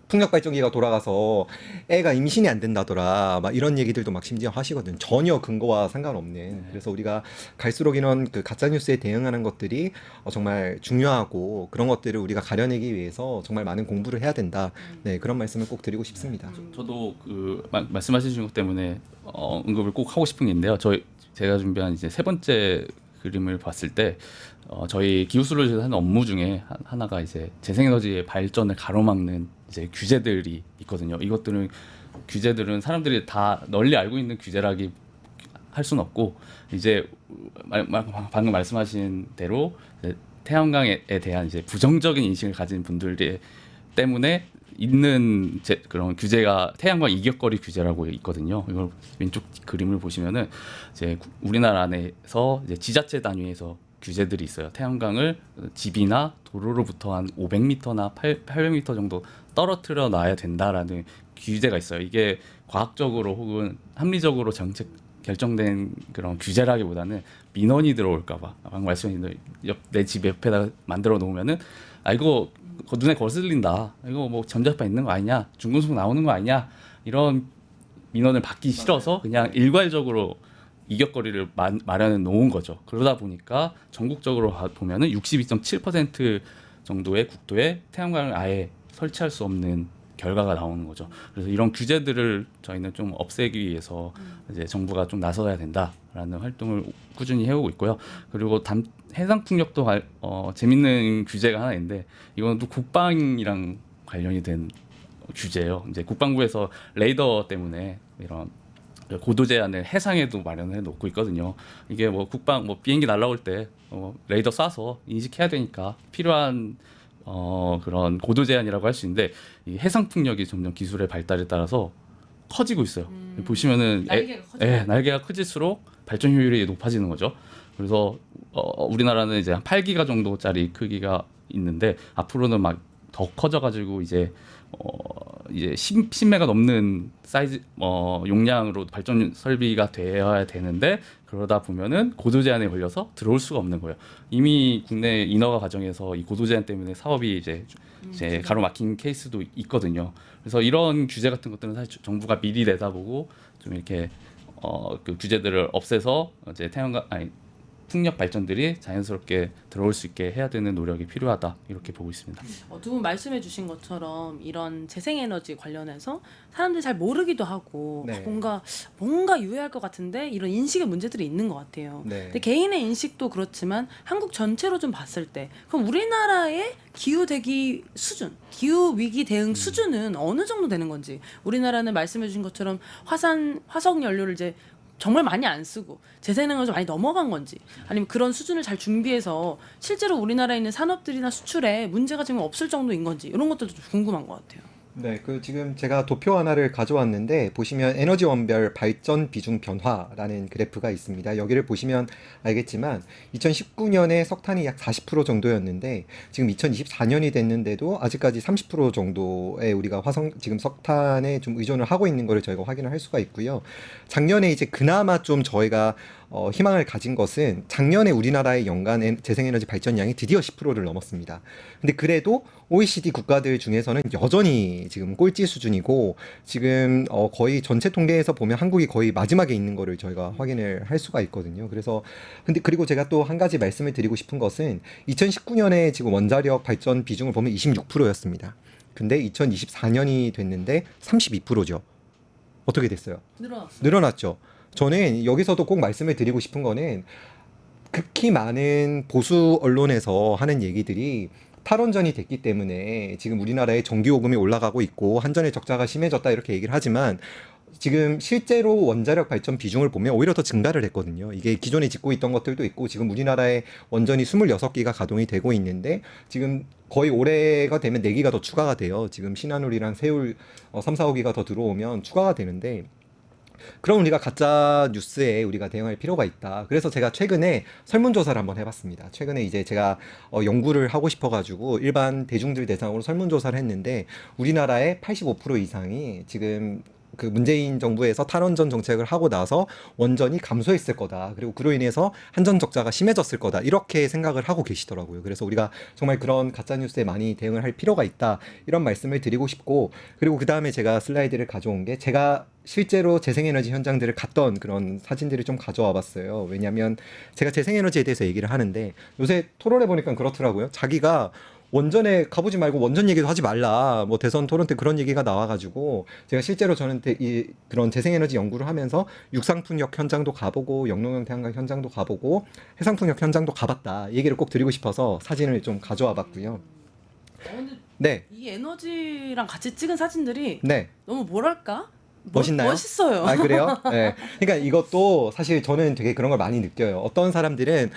풍력 발전기가 돌아가서 애가 임신이 안 된다더라 막 이런 얘기들도 막 심지어 하시거든. 전혀 근거와 상관없는. 그래서 우리가 갈수록 이런 그 가짜 뉴스에 대응하는 것들이 정말 중요하고 그런 것들을 우리가 가려내기 위해서 정말 많은 공부를 해야 된다. 네, 그런 말씀을 꼭 드리고 싶습니다. 저도 그 말씀하신 것 때문에 언급을 꼭 하고 싶은 게 있는데요. 제가 준비한 이제 세 번째 그림을 봤을 때 저희 기후솔루션에서 하는 업무 중에 하나가 이제 재생에너지의 발전을 가로막는 이제 규제들이 있거든요. 규제들은 사람들이 다 널리 알고 있는 규제라기 할 수는 없고 이제 방금 말씀하신 대로 태양광에 대한 이제 부정적인 인식을 가진 분들 때문에 있는 그런 규제가 태양광 이격거리 규제라고 있거든요. 이걸 왼쪽 그림을 보시면은 이제 우리나라 안에서 이제 지자체 단위에서 규제들이 있어요. 태양광을 집이나 도로로부터 한 500m나 800m 정도 떨어뜨려 놔야 된다라는 규제가 있어요. 이게 과학적으로 혹은 합리적으로 결정된 그런 규제라기보다는 민원이 들어올까봐 방금 말씀하신 내 집 옆에다 만들어 놓으면은 이거 눈에 거슬린다. 이거 뭐 전자파 있는 거 아니냐? 중금속 나오는 거 아니냐? 이런 민원을 받기 싫어서 그냥 일괄적으로 이격거리를 마련해 놓은 거죠. 그러다 보니까 전국적으로 보면은 62.7% 정도의 국토에 태양광을 아예 설치할 수 없는 결과가 나오는 거죠. 그래서 이런 규제들을 저희는 좀 없애기 위해서 이제 정부가 좀 나서야 된다라는 활동을 꾸준히 해오고 있고요. 그리고 해상 풍력도 재밌는 규제가 하나 있는데 이건 또 국방이랑 관련이 된 규제예요. 이제 국방부에서 레이더 때문에 이런 고도 제한을 해상에도 마련해 놓고 있거든요. 이게 뭐 비행기 날아올 때 레이더 쏴서 인식해야 되니까 필요한 그런 고도 제한이라고 할 수 있는데 이 해상 풍력이 점점 기술의 발달에 따라서 커지고 있어요. 보시면은 날개가 커질수록 발전 효율이 높아지는 거죠. 그래서 우리나라는 이제 한 8기가 정도짜리 크기가 있는데 앞으로는 막 더 커져가지고 이제 10메가 넘는 사이즈 용량으로 발전 설비가 되어야 되는데 그러다 보면은 고도 제한에 걸려서 들어올 수가 없는 거예요. 이미 국내 인허가 과정에서 이 고도 제한 때문에 사업이 이제 가로막힌 케이스도 있거든요. 그래서 이런 규제 같은 것들은 사실 정부가 미리 내다보고 좀 이렇게 그 규제들을 없애서 이제 풍력 발전들이 자연스럽게 들어올 수 있게 해야 되는 노력이 필요하다 이렇게 보고 있습니다. 두 분 말씀해 주신 것처럼 이런 재생에너지 관련해서 사람들이 잘 모르기도 하고 네. 뭔가 유해할 것 같은데 이런 인식의 문제들이 있는 것 같아요. 네. 근데 개인의 인식도 그렇지만 한국 전체로 좀 봤을 때 그럼 우리나라의 기후 대기 수준, 기후 위기 대응 수준은 어느 정도 되는 건지 우리나라는 말씀해 주신 것처럼 화석 연료를 이제 정말 많이 안 쓰고 재생에너지 많이 넘어간 건지 아니면 그런 수준을 잘 준비해서 실제로 우리나라에 있는 산업들이나 수출에 문제가 지금 없을 정도인 건지 이런 것들도 좀 궁금한 것 같아요. 네, 그 지금 제가 도표 하나를 가져왔는데 보시면 에너지원별 발전 비중 변화라는 그래프가 있습니다. 여기를 보시면 알겠지만 2019년에 석탄이 약 40% 정도였는데 지금 2024년이 됐는데도 아직까지 30% 정도의 우리가 지금 석탄에 좀 의존을 하고 있는 것을 저희가 확인을 할 수가 있고요. 작년에 이제 그나마 좀 저희가 희망을 가진 것은 작년에 우리나라의 연간 재생에너지 발전량이 드디어 10%를 넘었습니다. 근데 그래도 OECD 국가들 중에서는 여전히 지금 꼴찌 수준이고 지금 거의 전체 통계에서 보면 한국이 거의 마지막에 있는 거를 저희가 확인을 할 수가 있거든요. 그래서 근데 그리고 제가 또 한 가지 말씀을 드리고 싶은 것은 2019년에 지금 원자력 발전 비중을 보면 26%였습니다. 근데 2024년이 됐는데 32%죠. 어떻게 됐어요? 늘어났죠. 저는 여기서도 꼭 말씀을 드리고 싶은 거는 극히 많은 보수 언론에서 하는 얘기들이 탈원전이 됐기 때문에 지금 우리나라의 전기요금이 올라가고 있고 한전의 적자가 심해졌다 이렇게 얘기를 하지만 지금 실제로 원자력 발전 비중을 보면 오히려 더 증가를 했거든요. 이게 기존에 짓고 있던 것들도 있고 지금 우리나라의 원전이 26기가 가동이 되고 있는데 지금 거의 올해가 되면 4기가 더 추가가 돼요. 지금 신한울이랑 세울 3, 4호기가 더 들어오면 추가가 되는데 그럼 우리가 가짜 뉴스에 우리가 대응할 필요가 있다. 그래서 제가 최근에 설문조사를 한번 해봤습니다. 최근에 이제 제가 연구를 하고 싶어가지고 일반 대중들 대상으로 설문조사를 했는데 우리나라의 85% 이상이 지금 그 문재인 정부에서 탈원전 정책을 하고 나서 원전이 감소했을 거다. 그리고 그로 인해서 한전 적자가 심해졌을 거다. 이렇게 생각을 하고 계시더라고요. 그래서 우리가 정말 그런 가짜 뉴스에 많이 대응을 할 필요가 있다. 이런 말씀을 드리고 싶고 그리고 그 다음에 제가 슬라이드를 가져온 게 제가 실제로 재생에너지 현장들을 갔던 그런 사진들을 좀 가져와 봤어요. 왜냐하면 제가 재생에너지에 대해서 얘기를 하는데 요새 토론해 보니까 그렇더라고요. 자기가 원전에 가보지 말고 원전 얘기도 하지 말라. 뭐 대선 토론 때 그런 얘기가 나와가지고 제가 실제로 저는 그런 재생에너지 연구를 하면서 육상풍력 현장도 가보고 영농형 태양광 현장도 가보고 해상풍력 현장도 가봤다. 얘기를 꼭 드리고 싶어서 사진을 좀 가져와 봤고요. 근데 네, 이 에너지랑 같이 찍은 사진들이 네. 너무 뭐랄까? 멋있나요? 멋있어요. 아, 그래요? 네. 그러니까 이것도 사실 저는 되게 그런 걸 많이 느껴요. 어떤 사람들은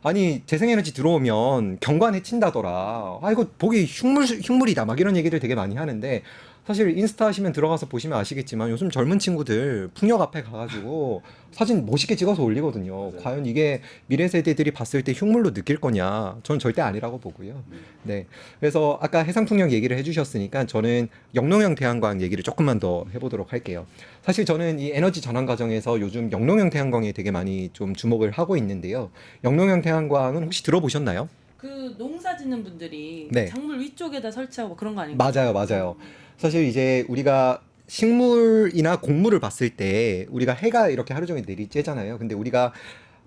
아니 재생에너지 들어오면 경관 해친다더라. 아 이거 보기 흉물이다. 막 이런 얘기를 되게 많이 하는데 사실 인스타 하시면 들어가서 보시면 아시겠지만 요즘 젊은 친구들 풍력 앞에 가가지고 사진 멋있게 찍어서 올리거든요. 과연 이게 미래 세대들이 봤을 때 흉물로 느낄 거냐? 저는 절대 아니라고 보고요. 네. 그래서 아까 해상풍력 얘기를 해주셨으니까 저는 영농형 태양광 얘기를 조금만 더 해보도록 할게요. 사실 저는 이 에너지 전환 과정에서 요즘 영농형 태양광에 되게 많이 좀 주목을 하고 있는데요. 영농형 태양광은 혹시 들어보셨나요? 그 농사 짓는 분들이 네. 작물 위쪽에다 설치하고 그런 거 아닌가요? 맞아요, 맞아요. 사실 이제 우리가 식물이나 곡물을 봤을 때 우리가 해가 이렇게 하루 종일 내리쬐잖아요. 근데 우리가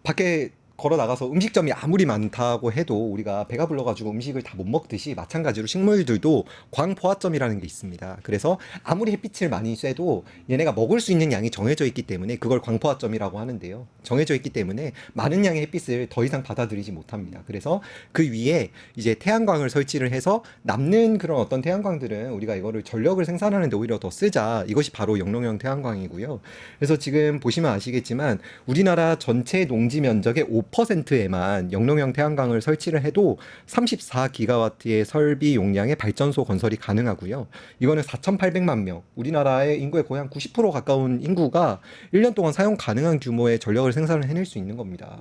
밖에 걸어 나가서 음식점이 아무리 많다고 해도 우리가 배가 불러가지고 음식을 다 못 먹듯이 마찬가지로 식물들도 광포화점이라는 게 있습니다. 그래서 아무리 햇빛을 많이 쐬도 얘네가 먹을 수 있는 양이 정해져 있기 때문에 그걸 광포화점이라고 하는데요. 정해져 있기 때문에 많은 양의 햇빛을 더 이상 받아들이지 못합니다. 그래서 그 위에 이제 태양광을 설치를 해서 남는 그런 어떤 태양광들은 우리가 이거를 전력을 생산하는데 오히려 더 쓰자. 이것이 바로 영농형 태양광이고요. 그래서 지금 보시면 아시겠지만 우리나라 전체 농지 면적의 5%에만 영농형 태양광을 설치를 해도 34기가와트의 설비 용량의 발전소 건설이 가능하고요. 이거는 4,800만 명, 우리나라의 인구의 거의 한 90% 가까운 인구가 1년 동안 사용 가능한 규모의 전력을 생산을 해낼 수 있는 겁니다.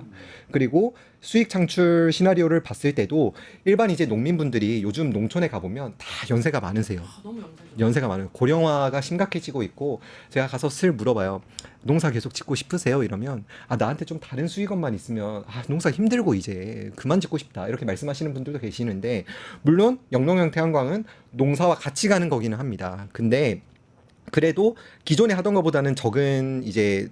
그리고 수익 창출 시나리오를 봤을 때도 일반 이제 농민분들이 요즘 농촌에 가보면 다 연세가 많으세요. 너무 연세가 많아요. 고령화가 심각해지고 있고 제가 가서 슬 물어봐요. 농사 계속 짓고 싶으세요? 이러면 아 나한테 좀 다른 수익원만 있으면 아 농사 힘들고 이제 그만 짓고 싶다 이렇게 말씀하시는 분들도 계시는데 물론 영농형 태양광은 농사와 같이 가는 거기는 합니다. 근데 그래도 기존에 하던 것보다는 적은 이제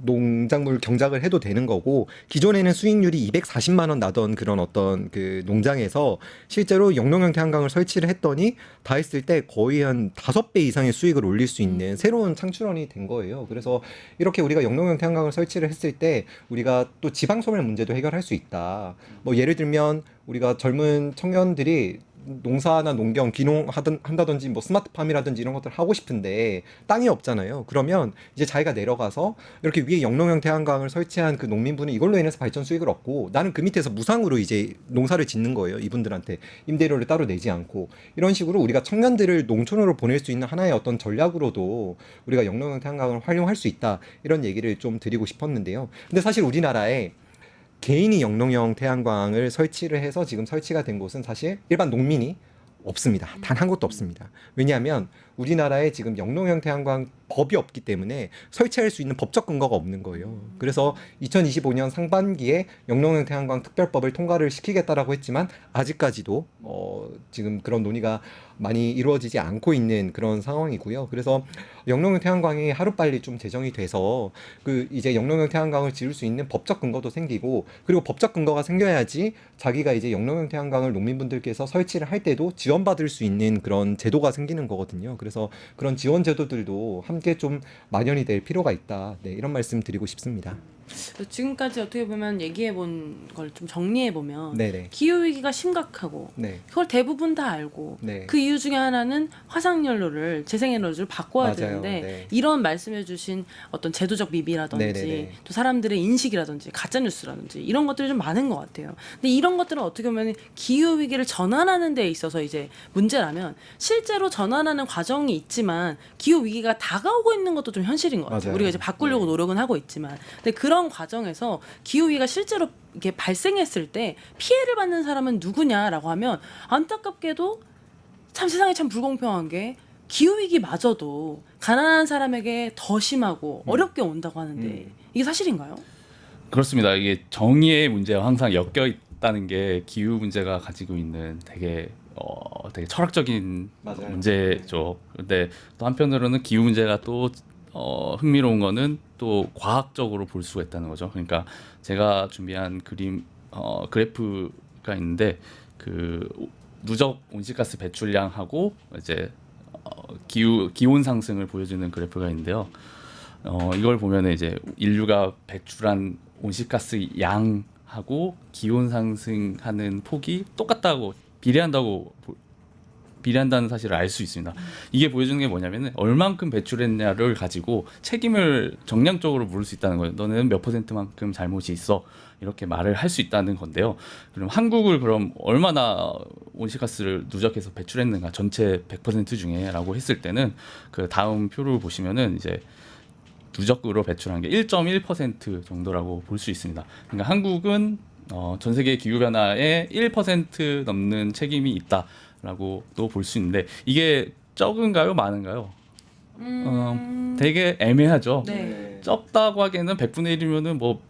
농작물 경작을 해도 되는 거고 기존에는 수익률이 240만 원 나던 그런 어떤 그 농장에서 실제로 영농형 태양광을 설치를 했더니 다 했을 때 거의 한 5배 이상의 수익을 올릴 수 있는 새로운 창출원이 된 거예요. 그래서 이렇게 우리가 영농형 태양광을 설치를 했을 때 우리가 또 지방 소멸 문제도 해결할 수 있다. 뭐 예를 들면 우리가 젊은 청년들이 농사나 농경, 귀농 한다든지 뭐 스마트팜이라든지 이런 것들 하고 싶은데 땅이 없잖아요. 그러면 이제 자기가 내려가서 이렇게 위에 영농형 태양광을 설치한 그 농민분은 이걸로 인해서 발전 수익을 얻고 나는 그 밑에서 무상으로 이제 농사를 짓는 거예요. 이분들한테 임대료를 따로 내지 않고 이런 식으로 우리가 청년들을 농촌으로 보낼 수 있는 하나의 어떤 전략으로도 우리가 영농형 태양광을 활용할 수 있다 이런 얘기를 좀 드리고 싶었는데요. 근데 사실 우리나라에 개인이 영농형 태양광을 설치를 해서 지금 설치가 된 곳은 사실 일반 농민이 없습니다. 단 한 곳도 없습니다. 왜냐하면 우리나라에 지금 영농형 태양광 법이 없기 때문에 설치할 수 있는 법적 근거가 없는 거예요. 그래서 2025년 상반기에 영농형 태양광 특별법을 통과를 시키겠다라고 했지만 아직까지도 지금 그런 논의가 많이 이루어지지 않고 있는 그런 상황이고요. 그래서 영농형 태양광이 하루빨리 좀 제정이 돼서 그 이제 영농형 태양광을 지을 수 있는 법적 근거도 생기고 그리고 법적 근거가 생겨야지 자기가 이제 영농형 태양광을 농민분들께서 설치를 할 때도 지원받을 수 있는 그런 제도가 생기는 거거든요. 그래서 그런 지원 제도들도 함께 좀 마련이 될 필요가 있다. 네, 이런 말씀 드리고 싶습니다. 지금까지 어떻게 보면 얘기해 본 걸 좀 정리해 보면 네네. 기후 위기가 심각하고 네. 그걸 대부분 다 알고 네. 그 이유 중에 하나는 화석연료를 재생에너지를 바꿔야 맞아요. 되는데 네. 이런 말씀해주신 어떤 제도적 미비라든지 네네네. 또 사람들의 인식이라든지 가짜 뉴스라든지 이런 것들이 좀 많은 것 같아요. 근데 이런 것들은 어떻게 보면 기후 위기를 전환하는 데 있어서 이제 문제라면 실제로 전환하는 과정이 있지만 기후 위기가 다가오고 있는 것도 좀 현실인 것 같아요. 맞아요. 우리가 이제 바꾸려고 네. 노력은 하고 있지만 근데 그런 과정에서 기후 위기가 실제로 이게 발생했을 때 피해를 받는 사람은 누구냐라고 하면 안타깝게도 참 세상이 참 불공평한 게 기후 위기마저도 가난한 사람에게 더 심하고 어렵게 온다고 하는데 이게 사실인가요? 그렇습니다. 이게 정의의 문제와 항상 엮여 있다는 게 기후 문제가 가지고 있는 되게 철학적인 맞아요. 문제죠. 근데 또 한편으로는 기후 문제가 또 흥미로운 거는 또 과학적으로 볼 수가 있다는 거죠. 그러니까 제가 준비한 그래프가 있는데 그 누적 온실가스 배출량하고 이제 기온 상승을 보여주는 그래프가 있는데요. 이걸 보면은 이제 인류가 배출한 온실가스 양하고 기온 상승하는 폭이 똑같다고 비례한다는 사실을 알 수 있습니다. 이게 보여주는 게 뭐냐면은 얼만큼 배출했냐를 가지고 책임을 정량적으로 물을 수 있다는 거예요. 너는 몇 %만큼 잘못이 있어. 이렇게 말을 할 수 있다는 건데요. 그럼 한국을 그럼 얼마나 온실가스를 누적해서 배출했는가 전체 100% 중에라고 했을 때는 그 다음 표를 보시면은 이제 누적으로 배출한 게 1.1% 정도라고 볼 수 있습니다. 그러니까 한국은 전 세계 기후 변화에 1% 넘는 책임이 있다라고도 볼 수 있는데 이게 적은가요, 많은가요? 되게 애매하죠. 네. 적다고 하기에는 100분의 1이면은 뭐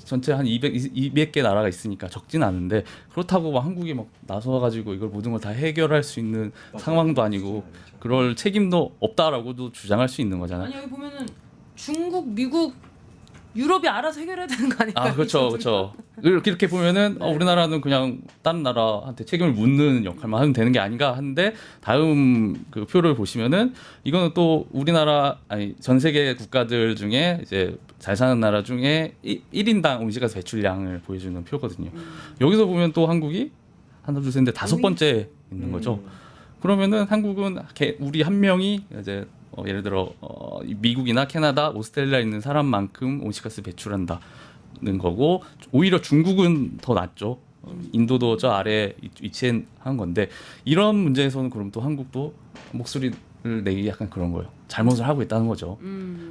전체 한 200개 나라가 있으니까 적진 않은데 그렇다고 막 한국이 막 나서가지고 이걸 모든 걸 다 해결할 수 있는 상황도 아니고 그럴 책임도 없다라고도 주장할 수 있는 거잖아요. 아니 여기 보면은 중국, 미국, 유럽이 알아서 해결해야 되는 거 아닐까요? 아, 그렇죠, 그렇죠. 이렇게 보면은 네. 우리나라는 그냥 다른 나라한테 책임을 묻는 역할만 하면 되는 게 아닌가 하는데 다음 그 표를 보시면은 이거는 또 우리나라 전 세계 국가들 중에 이제 잘 사는 나라 중에 1인당 온실가스 배출량을 보여주는 표거든요. 여기서 보면 또 한국이 하나 둘 셋 넷 다섯 번째 있는 거죠. 그러면은 한국은 우리 한 명이 이제 예를 들어 미국이나 캐나다, 오스트레일리아 있는 사람만큼 온실가스 배출한다는 거고 오히려 중국은 더 낮죠. 인도도 저 아래에 위치한 건데 이런 문제에서는 그럼 또 한국도 목소리를 내기 약간 그런 거예요. 잘못을 하고 있다는 거죠.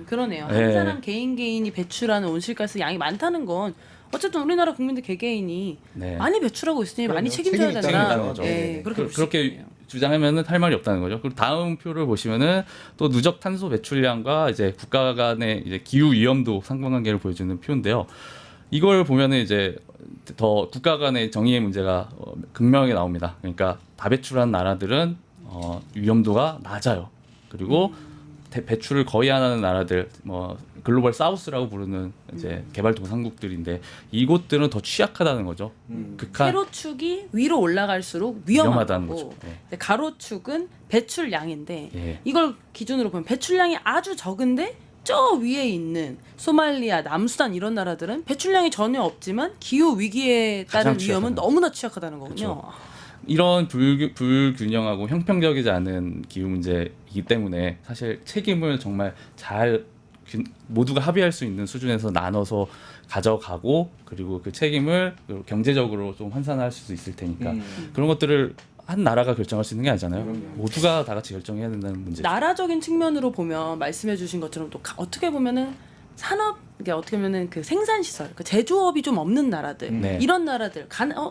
그러네요. 네. 한 사람 개인이 배출하는 온실가스 양이 많다는 건 어쨌든 우리나라 국민들 개개인이 네. 많이 배출하고 있으니 많이 그럼요. 책임져야 책임이 된다. 있다는 거죠. 예, 네. 그렇게 볼수 그렇게 있겠네요. 주장하면은 할 말이 없다는 거죠. 그리고 다음 표를 보시면은 또 누적 탄소 배출량과 이제 국가 간의 이제 기후 위험도 상관관계를 보여주는 표인데요. 이걸 보면은 이제 더 국가 간의 정의의 문제가 극명하게 나옵니다. 그러니까 다배출한 나라들은 위험도가 낮아요. 그리고 배출을 거의 안 하는 나라들, 뭐 글로벌 사우스라고 부르는 이제 개발도상국들인데 이곳들은 더 취약하다는 거죠. 극한 세로축이 위로 올라갈수록 위험하다는 위험하다는 거죠. 네. 근데 가로축은 배출량인데 예. 이걸 기준으로 보면 배출량이 아주 적은데 저 위에 있는 소말리아, 남수단 이런 나라들은 배출량이 전혀 없지만 기후 위기에 따른 가장 위험은 취약하다. 너무나 취약하다는 거군요. 그렇죠. 이런 불균형하고 형평적이지 않은 기후 문제이기 때문에 사실 책임을 정말 잘 모두가 합의할 수 있는 수준에서 나눠서 가져가고 그리고 그 책임을 경제적으로 좀 환산할 수 있을 테니까 그런 것들을 한 나라가 결정할 수 있는 게 아니잖아요. 모두가 다 같이 결정해야 된다는 문제죠. 나라적인 측면으로 보면 말씀해주신 것처럼 또 어떻게 보면은 산업, 이게 어떻게 보면은 그 생산 시설, 그 제조업이 좀 없는 나라들, 네. 이런 나라들,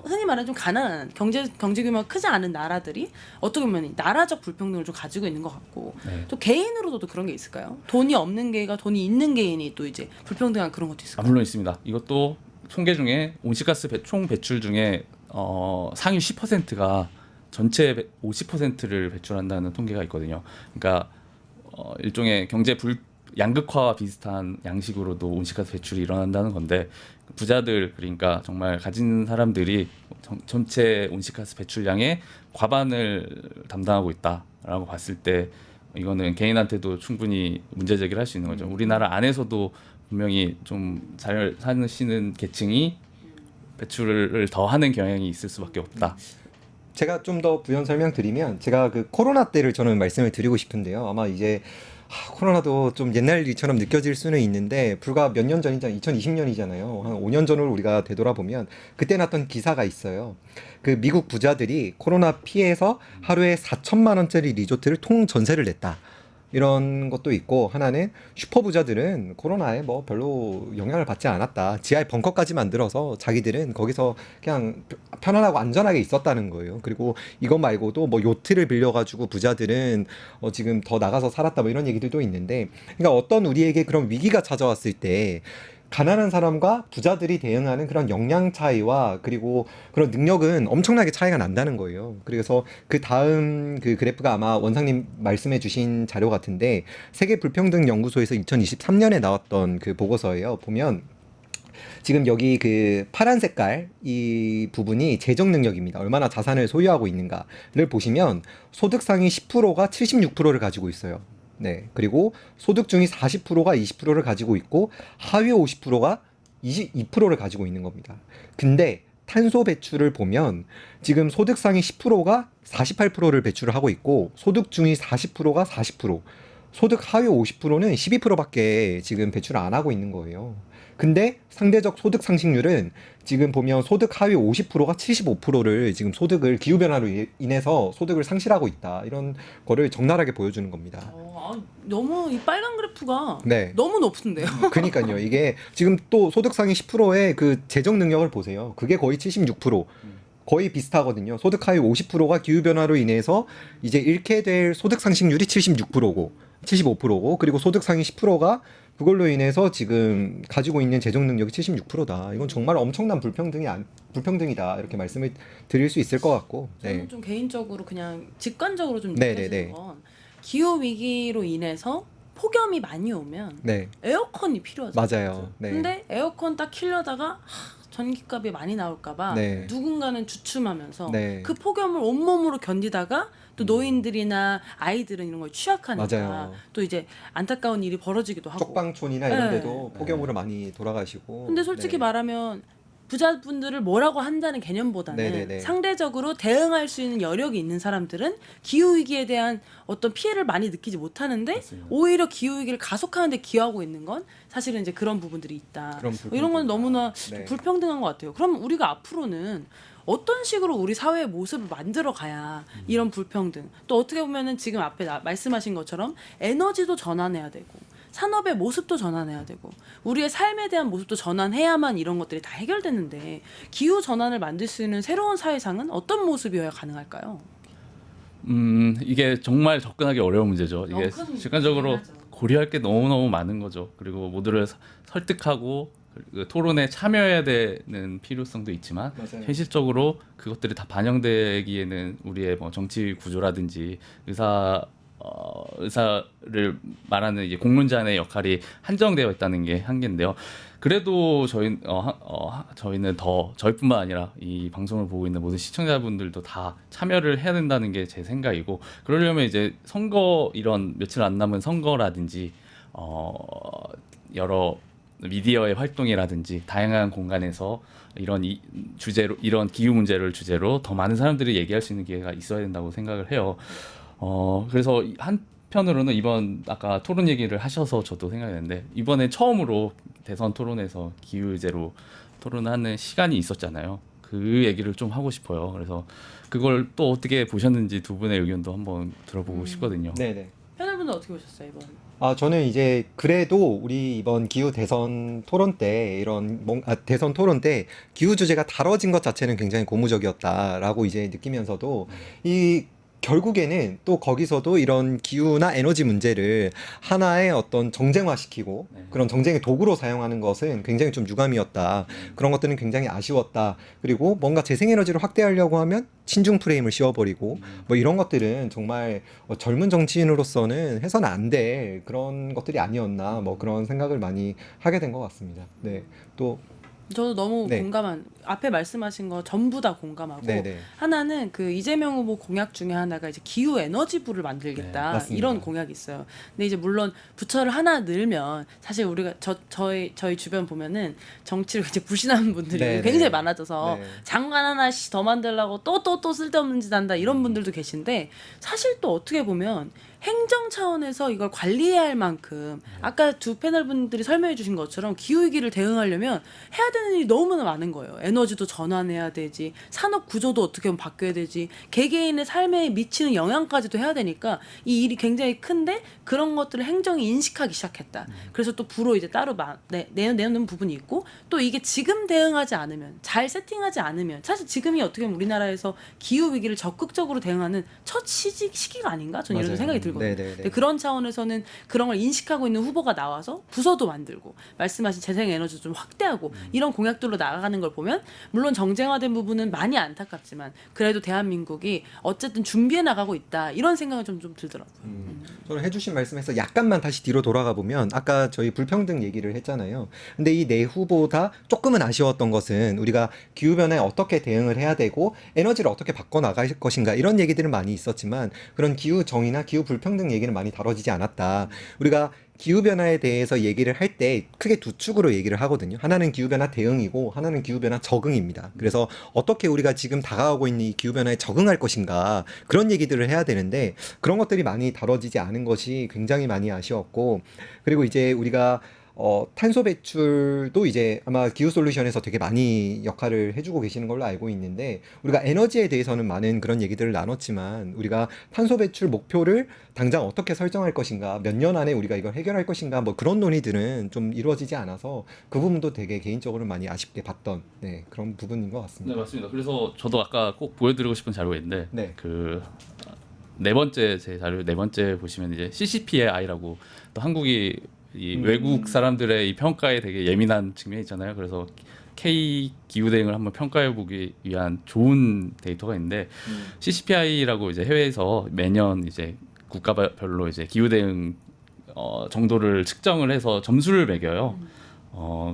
흔히 말하는 좀 가난한 경제 규모가 크지 않은 나라들이 어떻게 보면 나라적 불평등을 좀 가지고 있는 것 같고, 네. 또 개인으로도 그런 게 있을까요? 돈이 없는 개가 돈이 있는 개인이 또 이제 불평등한 그런 것도 있을까요? 물론 있습니다. 이것도 통계 중에 온실가스 총 배출 중에 상위 10%가 전체 50%를 배출한다는 통계가 있거든요. 그러니까 일종의 경제 양극화와 비슷한 양식으로도 온실가스 배출이 일어난다는 건데 부자들 그러니까 정말 가진 사람들이 전체 온실가스 배출량의 과반을 담당하고 있다라고 봤을 때 이거는 개인한테도 충분히 문제 제기를 할 수 있는 거죠. 우리나라 안에서도 분명히 좀 잘 사시는 계층이 배출을 더 하는 경향이 있을 수밖에 없다. 제가 좀 더 부연 설명드리면 제가 그 코로나 때를 저는 말씀을 드리고 싶은데요. 아마 이제 코로나도 좀 옛날 일처럼 느껴질 수는 있는데 불과 몇 년 전이잖아요. 2020년이잖아요. 한 5년 전을 우리가 되돌아보면 그때 났던 기사가 있어요. 그 미국 부자들이 코로나 피해서 하루에 4천만 원짜리 리조트를 통전세를 냈다. 이런 것도 있고 하나는 슈퍼 부자들은 코로나에 뭐 별로 영향을 받지 않았다. 지하에 벙커까지 만들어서 자기들은 거기서 그냥 편안하고 안전하게 있었다는 거예요. 그리고 이거 말고도 뭐 요트를 빌려가지고 부자들은 지금 더 나가서 살았다 뭐 이런 얘기들도 있는데, 그러니까 어떤 우리에게 그런 위기가 찾아왔을 때 가난한 사람과 부자들이 대응하는 그런 역량 차이와 그리고 그런 능력은 엄청나게 차이가 난다는 거예요. 그래서 그 다음 그 그래프가 아마 원상님 말씀해 주신 자료 같은데 세계 불평등 연구소에서 2023년에 나왔던 그 보고서예요. 보면 지금 여기 그 파란 색깔 이 부분이 재정 능력입니다. 얼마나 자산을 소유하고 있는가를 보시면 소득 상위 10%가 76%를 가지고 있어요. 네. 그리고 소득 중위 40%가 20%를 가지고 있고 하위 50%가 22%를 가지고 있는 겁니다. 근데 탄소 배출을 보면 지금 소득 상위 10%가 48%를 배출을 하고 있고 소득 중위 40%가 40%, 소득 하위 50%는 12%밖에 지금 배출을 안 하고 있는 거예요. 근데 상대적 소득 상승률은 지금 보면 소득 하위 50%가 75%를 지금 소득을 기후변화로 인해서 소득을 상실하고 있다. 이런 거를 적나라하게 보여주는 겁니다. 너무 이 빨간 그래프가 네. 너무 높은데요. 그러니까요. 이게 지금 또 소득 상위 10%의 그 재정 능력을 보세요. 그게 거의 76%. 거의 비슷하거든요. 소득 하위 50%가 기후변화로 인해서 이제 잃게 될 소득 상승률이 76%고 75%고 그리고 소득 상위 10%가 그걸로 인해서 지금 가지고 있는 재정 능력이 76%다. 이건 정말 엄청난 불평등이다. 이렇게 말씀을 드릴 수 있을 것 같고. 저는 네. 좀 개인적으로 그냥 직관적으로 좀 네네네. 느껴지는 건 기후 위기로 인해서 폭염이 많이 오면 네. 에어컨이 필요하죠. 맞아요. 네. 근데 에어컨 딱 키려다가 전기값이 많이 나올까봐 네. 누군가는 주춤하면서 네. 그 폭염을 온몸으로 견디다가 또 노인들이나 아이들은 이런 걸 취약하니까 맞아요. 또 이제 안타까운 일이 벌어지기도 하고. 쪽방촌이나 이런 네. 데도 폭염으로 많이 돌아가시고. 근데 솔직히 네. 말하면 부자분들을 뭐라고 한다는 개념보다는 네네네. 상대적으로 대응할 수 있는 여력이 있는 사람들은 기후 위기에 대한 어떤 피해를 많이 느끼지 못하는데 맞습니다. 오히려 기후 위기를 가속하는 데 기여하고 있는 건 사실은 이제 그런 부분들이 있다. 그런 이런 건 불평등이다. 너무나 네. 불평등한 것 같아요. 그럼 우리가 앞으로는 어떤 식으로 우리 사회의 모습을 만들어 가야 이런 불평등, 또 어떻게 보면은 지금 앞에 말씀하신 것처럼 에너지도 전환해야 되고 산업의 모습도 전환해야 되고 우리의 삶에 대한 모습도 전환해야만 이런 것들이 다 해결되는데 기후 전환을 만들 수 있는 새로운 사회상은 어떤 모습이어야 가능할까요? 이게 정말 접근하기 어려운 문제죠. 이게 큰 직관적으로 문제긴 하죠. 고려할 게 너무너무 많은 거죠. 그리고 모두를 설득하고 그 토론에 참여해야 되는 필요성도 있지만 맞아요. 현실적으로 그것들이 다 반영되기에는 우리의 뭐 정치 구조라든지 의사를 말하는 이제 공론자의 역할이 한정되어 있다는 게 한계인데요. 그래도 저희는 더 저희뿐만 아니라 이 방송을 보고 있는 모든 시청자분들도 다 참여를 해야 된다는 게 제 생각이고, 그러려면 이제 선거, 이런 며칠 안 남은 선거라든지 여러 미디어의 활동이라든지 다양한 공간에서 이런 주제로 이런 기후 문제를 주제로 더 많은 사람들이 얘기할 수 있는 기회가 있어야 된다고 생각을 해요. 그래서 한편으로는 이번 아까 토론 얘기를 하셔서 저도 생각이 났는데 이번에 처음으로 대선 토론에서 기후제로 토론하는 시간이 있었잖아요. 그 얘기를 좀 하고 싶어요. 그래서 그걸 또 어떻게 보셨는지 두 분의 의견도 한번 들어보고 싶거든요. 네네. 패널분들 어떻게 보셨어요 이번? 저는 이제 그래도 우리 이번 기후 대선 토론 때 대선 토론 때 기후 주제가 다뤄진 것 자체는 굉장히 고무적이었다라고 이제 느끼면서도 이 결국에는 또 거기서도 이런 기후나 에너지 문제를 하나의 어떤 정쟁화시키고 그런 정쟁의 도구로 사용하는 것은 굉장히 좀 유감이었다. 그런 것들은 굉장히 아쉬웠다. 그리고 뭔가 재생에너지를 확대하려고 하면 친중 프레임을 씌워버리고 뭐 이런 것들은 정말 젊은 정치인으로서는 해서는 안 될 그런 것들이 아니었나 뭐 그런 생각을 많이 하게 된 것 같습니다. 네, 또 저도 너무 네. 공감한 앞에 말씀하신 거 전부 다 공감하고 네네. 하나는 그 이재명 후보 공약 중에 하나가 이제 기후 에너지부를 만들겠다 네, 맞습니다. 이런 공약이 있어요. 근데 이제 물론 부처를 하나 늘면 사실 우리가 저희 주변 보면은 정치를 이제 불신하는 분들이 네, 굉장히 네. 많아져서 네. 장관 하나씩 더 만들려고 또 쓸데없는 짓 한다 이런 분들도 계신데 사실 또 어떻게 보면 행정 차원에서 이걸 관리해야 할 만큼 아까 두 패널 분들이 설명해 주신 것처럼 기후위기를 대응하려면 해야 되는 일이 너무나 많은 거예요. 에너지도 전환해야 되지, 산업 구조도 어떻게 보면 바뀌어야 되지, 개개인의 삶에 미치는 영향까지도 해야 되니까 이 일이 굉장히 큰데 그런 것들을 행정이 인식하기 시작했다. 그래서 또 부로 이제 따로 내놓는 부분이 있고 또 이게 지금 대응하지 않으면 잘 세팅하지 않으면 사실 지금이 어떻게 보면 우리나라에서 기후위기를 적극적으로 대응하는 첫 시기가 아닌가? 저는 이런 맞아요. 생각이 들거든요. 네네네. 근데 그런 차원에서는 그런 걸 인식하고 있는 후보가 나와서 부서도 만들고 말씀하신 재생에너지도 좀 확대하고 이런 공약들로 나아가는 걸 보면 물론 정쟁화된 부분은 많이 안타깝지만 그래도 대한민국이 어쨌든 준비해 나가고 있다 이런 생각은 좀 들더라고요. 저는 해주신 말씀에서 약간만 다시 뒤로 돌아가 보면 아까 저희 불평등 얘기를 했잖아요. 근데 이 네 후보 다 조금은 아쉬웠던 것은 우리가 기후변화에 어떻게 대응을 해야 되고 에너지를 어떻게 바꿔나갈 것인가 이런 얘기들은 많이 있었지만 그런 기후 정의나 기후 불평등 얘기는 많이 다뤄지지 않았다. 우리가 기후변화에 대해서 얘기를 할 때 크게 두 축으로 얘기를 하거든요. 하나는 기후변화 대응이고 하나는 기후변화 적응입니다. 그래서 어떻게 우리가 지금 다가오고 있는 이 기후변화에 적응할 것인가 그런 얘기들을 해야 되는데 그런 것들이 많이 다뤄지지 않은 것이 굉장히 많이 아쉬웠고 그리고 이제 우리가 탄소 배출도 이제 아마 기후 솔루션에서 되게 많이 역할을 해주고 계시는 걸로 알고 있는데 우리가 에너지에 대해서는 많은 그런 얘기들을 나눴지만 우리가 탄소 배출 목표를 당장 어떻게 설정할 것인가 몇 년 안에 우리가 이걸 해결할 것인가 뭐 그런 논의들은 좀 이루어지지 않아서 그 부분도 되게 개인적으로 많이 아쉽게 봤던 그런 부분인 것 네, 같습니다. 맞습니다. 그래서 저도 아까 꼭 보여드리고 싶은 자료가 있는데 네. 그 네 번째 제 자료 네 번째 보시면 이제 CCPAI라고 또 한국이 이 외국 사람들의 이 평가에 되게 예민한 측면이 있잖아요. 그래서 K 기후 대응을 한번 평가해 보기 위한 좋은 데이터가 있는데 CCPI라고 이제 해외에서 매년 이제 국가별로 이제 기후 대응 정도를 측정을 해서 점수를 매겨요.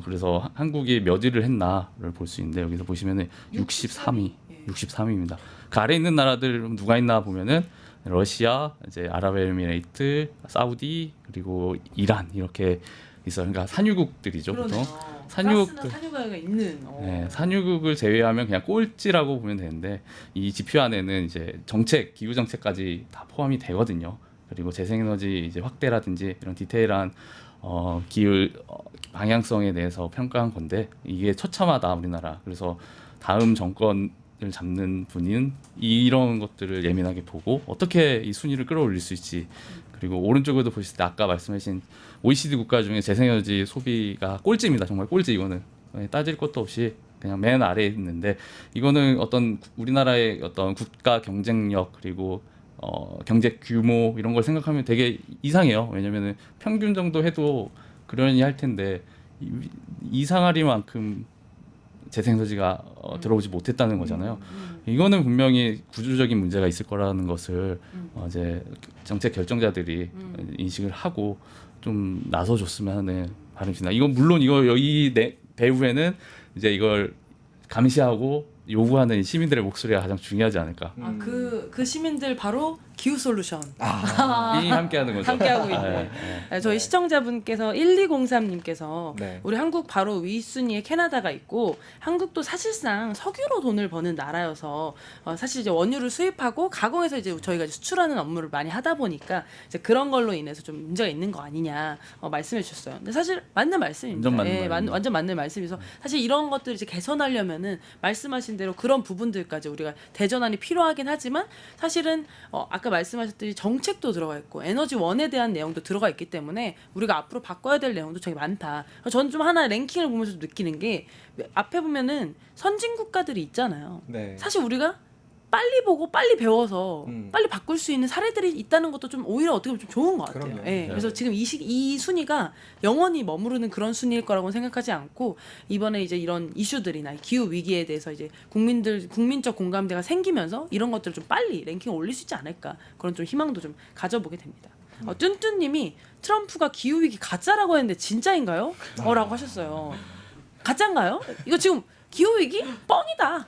그래서 한국이 몇 위를 했나를 볼 수 있는데 여기서 보시면은 63위입니다. 그 아래 있는 나라들 누가 있나 보면은 러시아, 이제 아랍에미레이트, 사우디 그리고 이란 이렇게 있어요. 그러니까 산유국들이죠, 보통. 산유가가 있는. 네, 산유국을 제외하면 그냥 꼴찌라고 보면 되는데 이 지표 안에는 이제 정책, 기후 정책까지 다 포함이 되거든요. 그리고 재생에너지 이제 확대라든지 이런 디테일한 기후 방향성에 대해서 평가한 건데 이게 처참하다 우리나라. 그래서 다음 정권을 잡는 분은 이런 것들을 예민하게 보고 어떻게 이 순위를 끌어올릴 수 있지. 그리고 오른쪽에도 보실 때 아까 말씀하신 OECD 국가 중에 재생에너지 소비가 꼴찌입니다. 정말 꼴찌 이거는 따질 것도 없이 그냥 맨 아래에 있는데 이거는 어떤 우리나라의 어떤 국가 경쟁력 그리고 경제 규모 이런 걸 생각하면 되게 이상해요. 왜냐면은 평균 정도 해도 그러니 할 텐데 이상하리만큼 재생에너지가 들어오지 못했다는 거잖아요. 이거는 분명히 구조적인 문제가 있을 거라는 것을 이제 정책 결정자들이 인식을 하고 좀 나서줬으면 하는 바람입니다. 이건 물론 이거 여기 배후에는 이제 이걸 감시하고 요구하는 시민들의 목소리가 가장 중요하지 않을까. 그 시민들 바로 기후 솔루션 이 함께하는 거죠. 함께하고 있는. 네, 네, 저희 시청자분께서 1203님께서 네. 우리 한국 바로 윗순위에 캐나다가 있고 한국도 사실상 석유로 돈을 버는 나라여서 사실 이제 원유를 수입하고 가공해서 이제 저희가 이제 수출하는 업무를 많이 하다 보니까 이제 그런 걸로 인해서 좀 문제가 있는 거 아니냐 말씀해 주셨어요. 근데 사실 맞는 말씀입니다. 완전 맞는 예, 말입니다. 완전 맞는 말씀이서 사실 이런 것들 이제 개선하려면은 말씀하신 대로 그런 부분들까지 우리가 대전환이 필요하긴 하지만 사실은 아까 말씀하셨듯이 정책도 들어가 있고 에너지원에 대한 내용도 들어가 있기 때문에 우리가 앞으로 바꿔야 될 내용도 되게 많다. 저는 좀 하나 랭킹을 보면서 느끼는 게 앞에 보면은 선진 국가들이 있잖아요. 네. 사실 우리가 빨리 보고 빨리 배워서 빨리 바꿀 수 있는 사례들이 있다는 것도 좀 오히려 어떻게 보면 좀 좋은 것 같아요. 그럼요. 예, 네. 그래서 지금 이 순위가 영원히 머무르는 그런 순위일 거라고 생각하지 않고 이번에 이제 이런 이슈들이나 기후 위기에 대해서 이제 국민적 공감대가 생기면서 이런 것들을 좀 빨리 랭킹을 올릴 수 있지 않을까 그런 좀 희망도 좀 가져보게 됩니다. 뚠뚠님이 트럼프가 기후 위기 가짜라고 했는데 진짜인가요? 라고 하셨어요. 가짜인가요? 이거 지금 기후 위기 뻥이다.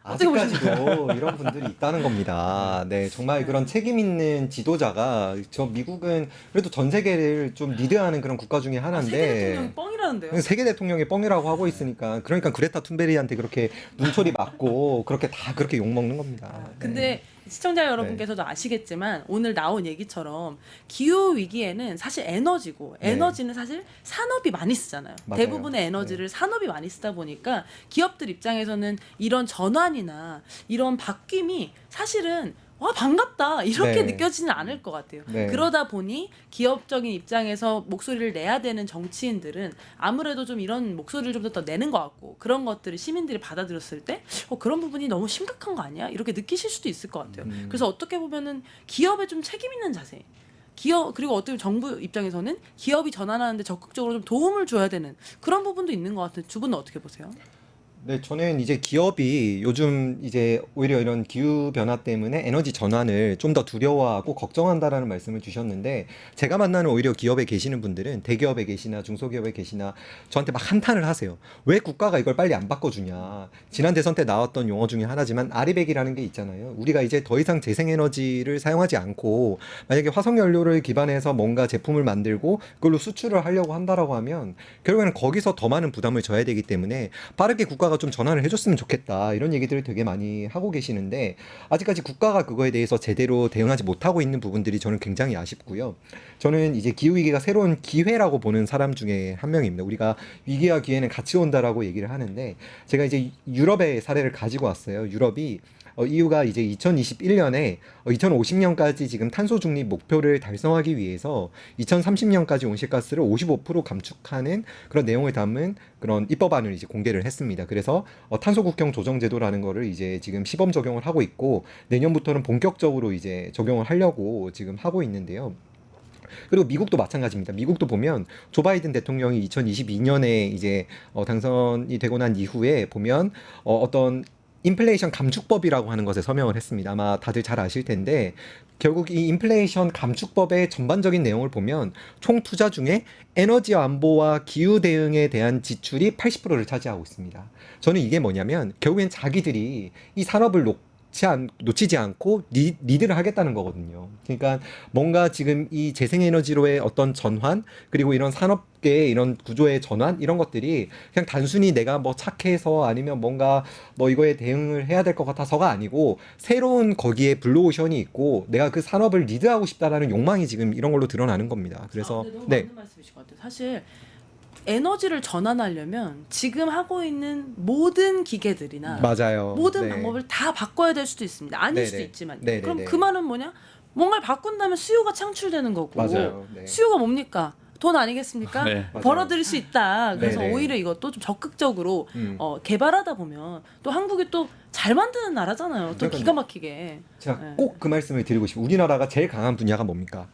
어떻게 보십니까? 아직까지도 이런 분들이 있다는 겁니다. 네, 정말 그런 책임 있는 지도자가 저 미국은 그래도 전 세계를 좀 리드하는 그런 국가 중에 세계 하나인데 대통령이 뻥이라는데요. 세계 대통령이 뻥이라고 하고 있으니까 그러니까 그레타 툰베리한테 그렇게 눈초리 맞고 그렇게 다 그렇게 욕 먹는 겁니다. 근데 시청자 여러분께서도 아시겠지만 오늘 나온 얘기처럼 기후 위기에는 사실 에너지고 네. 에너지는 사실 산업이 많이 쓰잖아요. 맞아요. 대부분의 에너지를 산업이 많이 쓰다 보니까 기업들 입장에서는 이런 전환이나 이런 바뀜이 사실은 와 반갑다 이렇게 네. 느껴지는 않을 것 같아요. 네. 그러다 보니 기업적인 입장에서 목소리를 내야 되는 정치인들은 아무래도 좀 이런 목소리를 좀 더 내는 것 같고 그런 것들을 시민들이 받아들였을 때 그런 부분이 너무 심각한 거 아니야? 이렇게 느끼실 수도 있을 것 같아요. 그래서 어떻게 보면은 기업에 좀 책임 있는 자세. 그리고 어떻게 보면 정부 입장에서는 기업이 전환하는데 적극적으로 좀 도움을 줘야 되는 그런 부분도 있는 것 같은데 두 분은 어떻게 보세요? 네, 저는 이제 기업이 요즘 이제 오히려 이런 기후 변화 때문에 에너지 전환을 좀 더 두려워하고 걱정한다라는 말씀을 주셨는데 제가 만나는 오히려 기업에 계시는 분들은 대기업에 계시나 중소기업에 계시나 저한테 막 한탄을 하세요. 왜 국가가 이걸 빨리 안 바꿔주냐. 지난 대선 때 나왔던 용어 중에 하나지만 아리백이라는 게 있잖아요. 우리가 이제 더 이상 재생에너지를 사용하지 않고 만약에 화석연료를 기반해서 뭔가 제품을 만들고 그걸로 수출을 하려고 한다라고 하면 결국에는 거기서 더 많은 부담을 져야 되기 때문에 빠르게 국가가 좀 전환을 해줬으면 좋겠다 이런 얘기들을 되게 많이 하고 계시는데 아직까지 국가가 그거에 대해서 제대로 대응하지 못하고 있는 부분들이 저는 굉장히 아쉽고요. 저는 이제 기후위기가 새로운 기회라고 보는 사람 중에 한 명입니다. 우리가 위기와 기회는 같이 온다라고 얘기를 하는데 제가 이제 유럽의 사례를 가지고 왔어요. 유럽이 EU가 이제 2021년에 2050년까지 지금 탄소 중립 목표를 달성하기 위해서 2030년까지 온실가스를 55% 감축하는 그런 내용을 담은 그런 입법안을 이제 공개를 했습니다. 그래서 탄소 국경 조정 제도라는 거를 이제 지금 시범 적용을 하고 있고 내년부터는 본격적으로 이제 적용을 하려고 지금 하고 있는데요. 그리고 미국도 마찬가지입니다. 미국도 보면 조 바이든 대통령이 2022년에 이제 당선이 되고 난 이후에 보면 어떤 인플레이션 감축법이라고 하는 것에 서명을 했습니다. 아마 다들 잘 아실 텐데 결국 이 인플레이션 감축법의 전반적인 내용을 보면 총 투자 중에 에너지 안보와 기후 대응에 대한 지출이 80%를 차지하고 있습니다. 저는 이게 뭐냐면 결국엔 자기들이 이 산업을 놓치지 않고 리드를 하겠다는 거거든요. 그러니까 뭔가 지금 이 재생에너지로의 어떤 전환 그리고 이런 산업계의 이런 구조의 전환 이런 것들이 그냥 단순히 내가 뭐 착해서 아니면 뭔가 뭐 이거에 대응을 해야 될 것 같아서가 아니고 새로운 거기에 블루오션이 있고 내가 그 산업을 리드하고 싶다라는 욕망이 지금 이런 걸로 드러나는 겁니다. 그래서 근데 너무 네. 맞는 말씀이신 것 같아요. 사실 에너지를 전환하려면 지금 하고 있는 모든 기계들이나 맞아요. 모든 네. 방법을 다 바꿔야 될 수도 있습니다. 아닐 네네. 수도 있지만 네네네. 그럼 그 말은 뭐냐? 뭔가를 바꾼다면 수요가 창출되는 거고 맞아요. 네. 수요가 뭡니까? 돈 아니겠습니까? 네. 벌어들일 수 있다. 그래서 네네. 오히려 이것도 좀 적극적으로 음. 개발하다 보면 또 한국이 또 잘 만드는 나라잖아요. 또 그러니까요. 기가 막히게. 제가 네. 꼭 그 말씀을 드리고 싶어요. 우리나라가 제일 강한 분야가 뭡니까?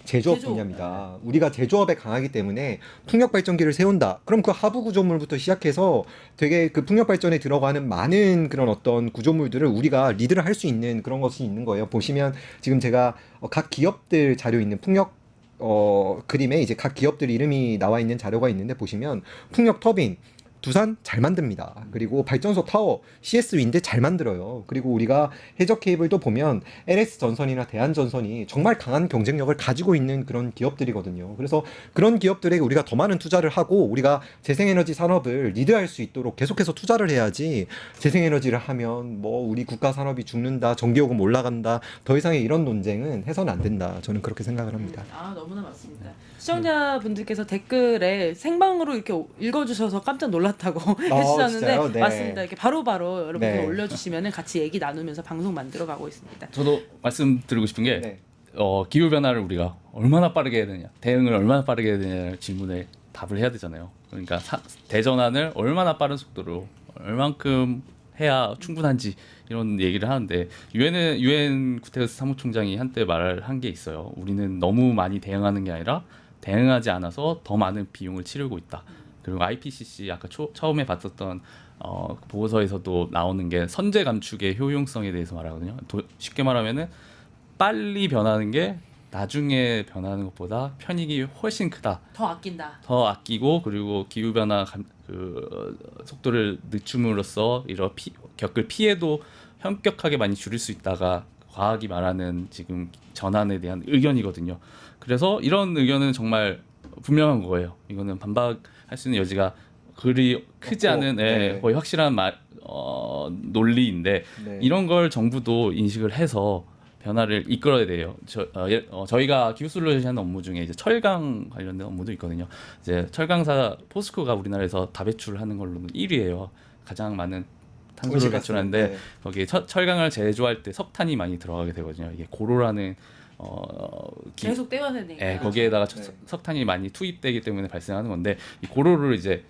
제조업 제조업. 분야입니다. 우리가 제조업에 강하기 때문에 풍력 발전기를 세운다. 그럼 그 하부 구조물부터 시작해서 되게 그 풍력 발전에 들어가는 많은 그런 어떤 구조물들을 우리가 리드를 할 수 있는 그런 것이 있는 거예요. 보시면 지금 제가 각 기업들 자료 있는 풍력 그림에 이제 각 기업들 이름이 나와 있는 자료가 있는데 보시면 풍력 터빈 두산 잘 만듭니다. 그리고 발전소 타워 CS 윈드 잘 만들어요. 그리고 우리가 해적 케이블도 보면 LS 전선이나 대한 전선이 정말 강한 경쟁력을 가지고 있는 그런 기업들이거든요. 그래서 그런 기업들에게 우리가 더 많은 투자를 하고 우리가 재생에너지 산업을 리드할 수 있도록 계속해서 투자를 해야지, 재생에너지를 하면 뭐 우리 국가 산업이 죽는다, 전기요금 올라간다, 더 이상의 이런 논쟁은 해서는 안 된다. 저는 그렇게 생각을 합니다. 아, 너무나 맞습니다. 시청자분들께서 댓글에 생방으로 이렇게 읽어주셔서 깜짝 놀랐다고 해주셨는데 진짜요? 네. 맞습니다. 이렇게 바로바로 여러분들 네. 올려주시면 같이 얘기 나누면서 방송 만들어가고 있습니다. 저도 말씀드리고 싶은 게 네. 기후 변화를 우리가 얼마나 빠르게 해야 되냐, 대응을 얼마나 빠르게 해야 되냐는 질문에 답을 해야 되잖아요. 그러니까 대전환을 얼마나 빠른 속도로 얼만큼 해야 충분한지 이런 얘기를 하는데, 유엔 구테레스 사무총장이 한때 말한 게 있어요. 우리는 너무 많이 대응하는 게 아니라 대응하지 않아서 더 많은 비용을 치르고 있다. 그리고 IPCC 아까 처음에 봤었던 보고서에서도 나오는 게 선제 감축의 효용성에 대해서 말하거든요. 쉽게 말하면은 빨리 변하는 게 나중에 변하는 것보다 편익이 훨씬 크다. 더 아낀다. 더 아끼고, 그리고 기후 변화 속도를 늦춤으로써 이런 겪을 피해도 현격하게 많이 줄일 수 있다가 과학이 말하는 지금 전환에 대한 의견이거든요. 그래서 이런 의견은 정말 분명한 거예요. 이거는 반박할 수 있는 여지가 그리 크지 않은 네. 거의 확실한 논리인데, 네. 이런 걸 정부도 인식을 해서 변화를 이끌어야 돼요. 저희가 기후솔루션 하는 업무 중에 이제 철강 관련된 업무도 있거든요. 이제 철강사 포스코가 우리나라에서 다배출하는 걸로는 1위예요. 가장 많은 탄소를 온실가스, 배출하는데 네. 거기에 철강을 제조할 때 석탄이 많이 들어가게 되거든요. 이게 고로라는 계속 떼어야 되니까. 예, 거기에다가 네. 석탄이 많이 투입되기 때문에 발생하는 건데, 이 고로를 이제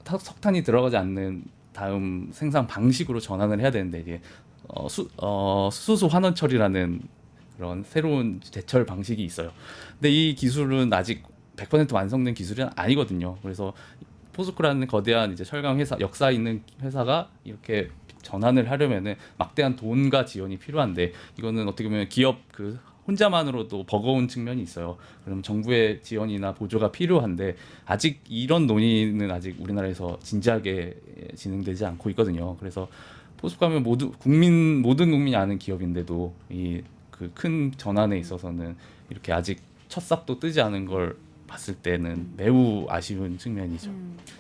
석탄이 들어가지 않는 다음 생산 방식으로 전환을 해야 되는데, 이게 수소 환원 처리라는 그런 새로운 제철 방식이 있어요. 근데 이 기술은 아직 100% 완성된 기술은 아니거든요. 그래서 포스코라는 거대한 이제 철강 회사, 역사 있는 회사가 이렇게 전환을 하려면은 막대한 돈과 지원이 필요한데, 이거는 어떻게 보면 기업 혼자만으로도 버거운 측면이 있어요. 그럼 정부의 지원이나 보조가 필요한데, 아직 이런 논의는 아직 우리나라에서 진지하게 진행되지 않고 있거든요. 그래서 포스코 하면 모든 국민이 아는 기업인데도 이 큰 전환에 있어서는 이렇게 아직 첫 삽도 뜨지 않은 걸 봤을 때는 매우 아쉬운 측면이죠.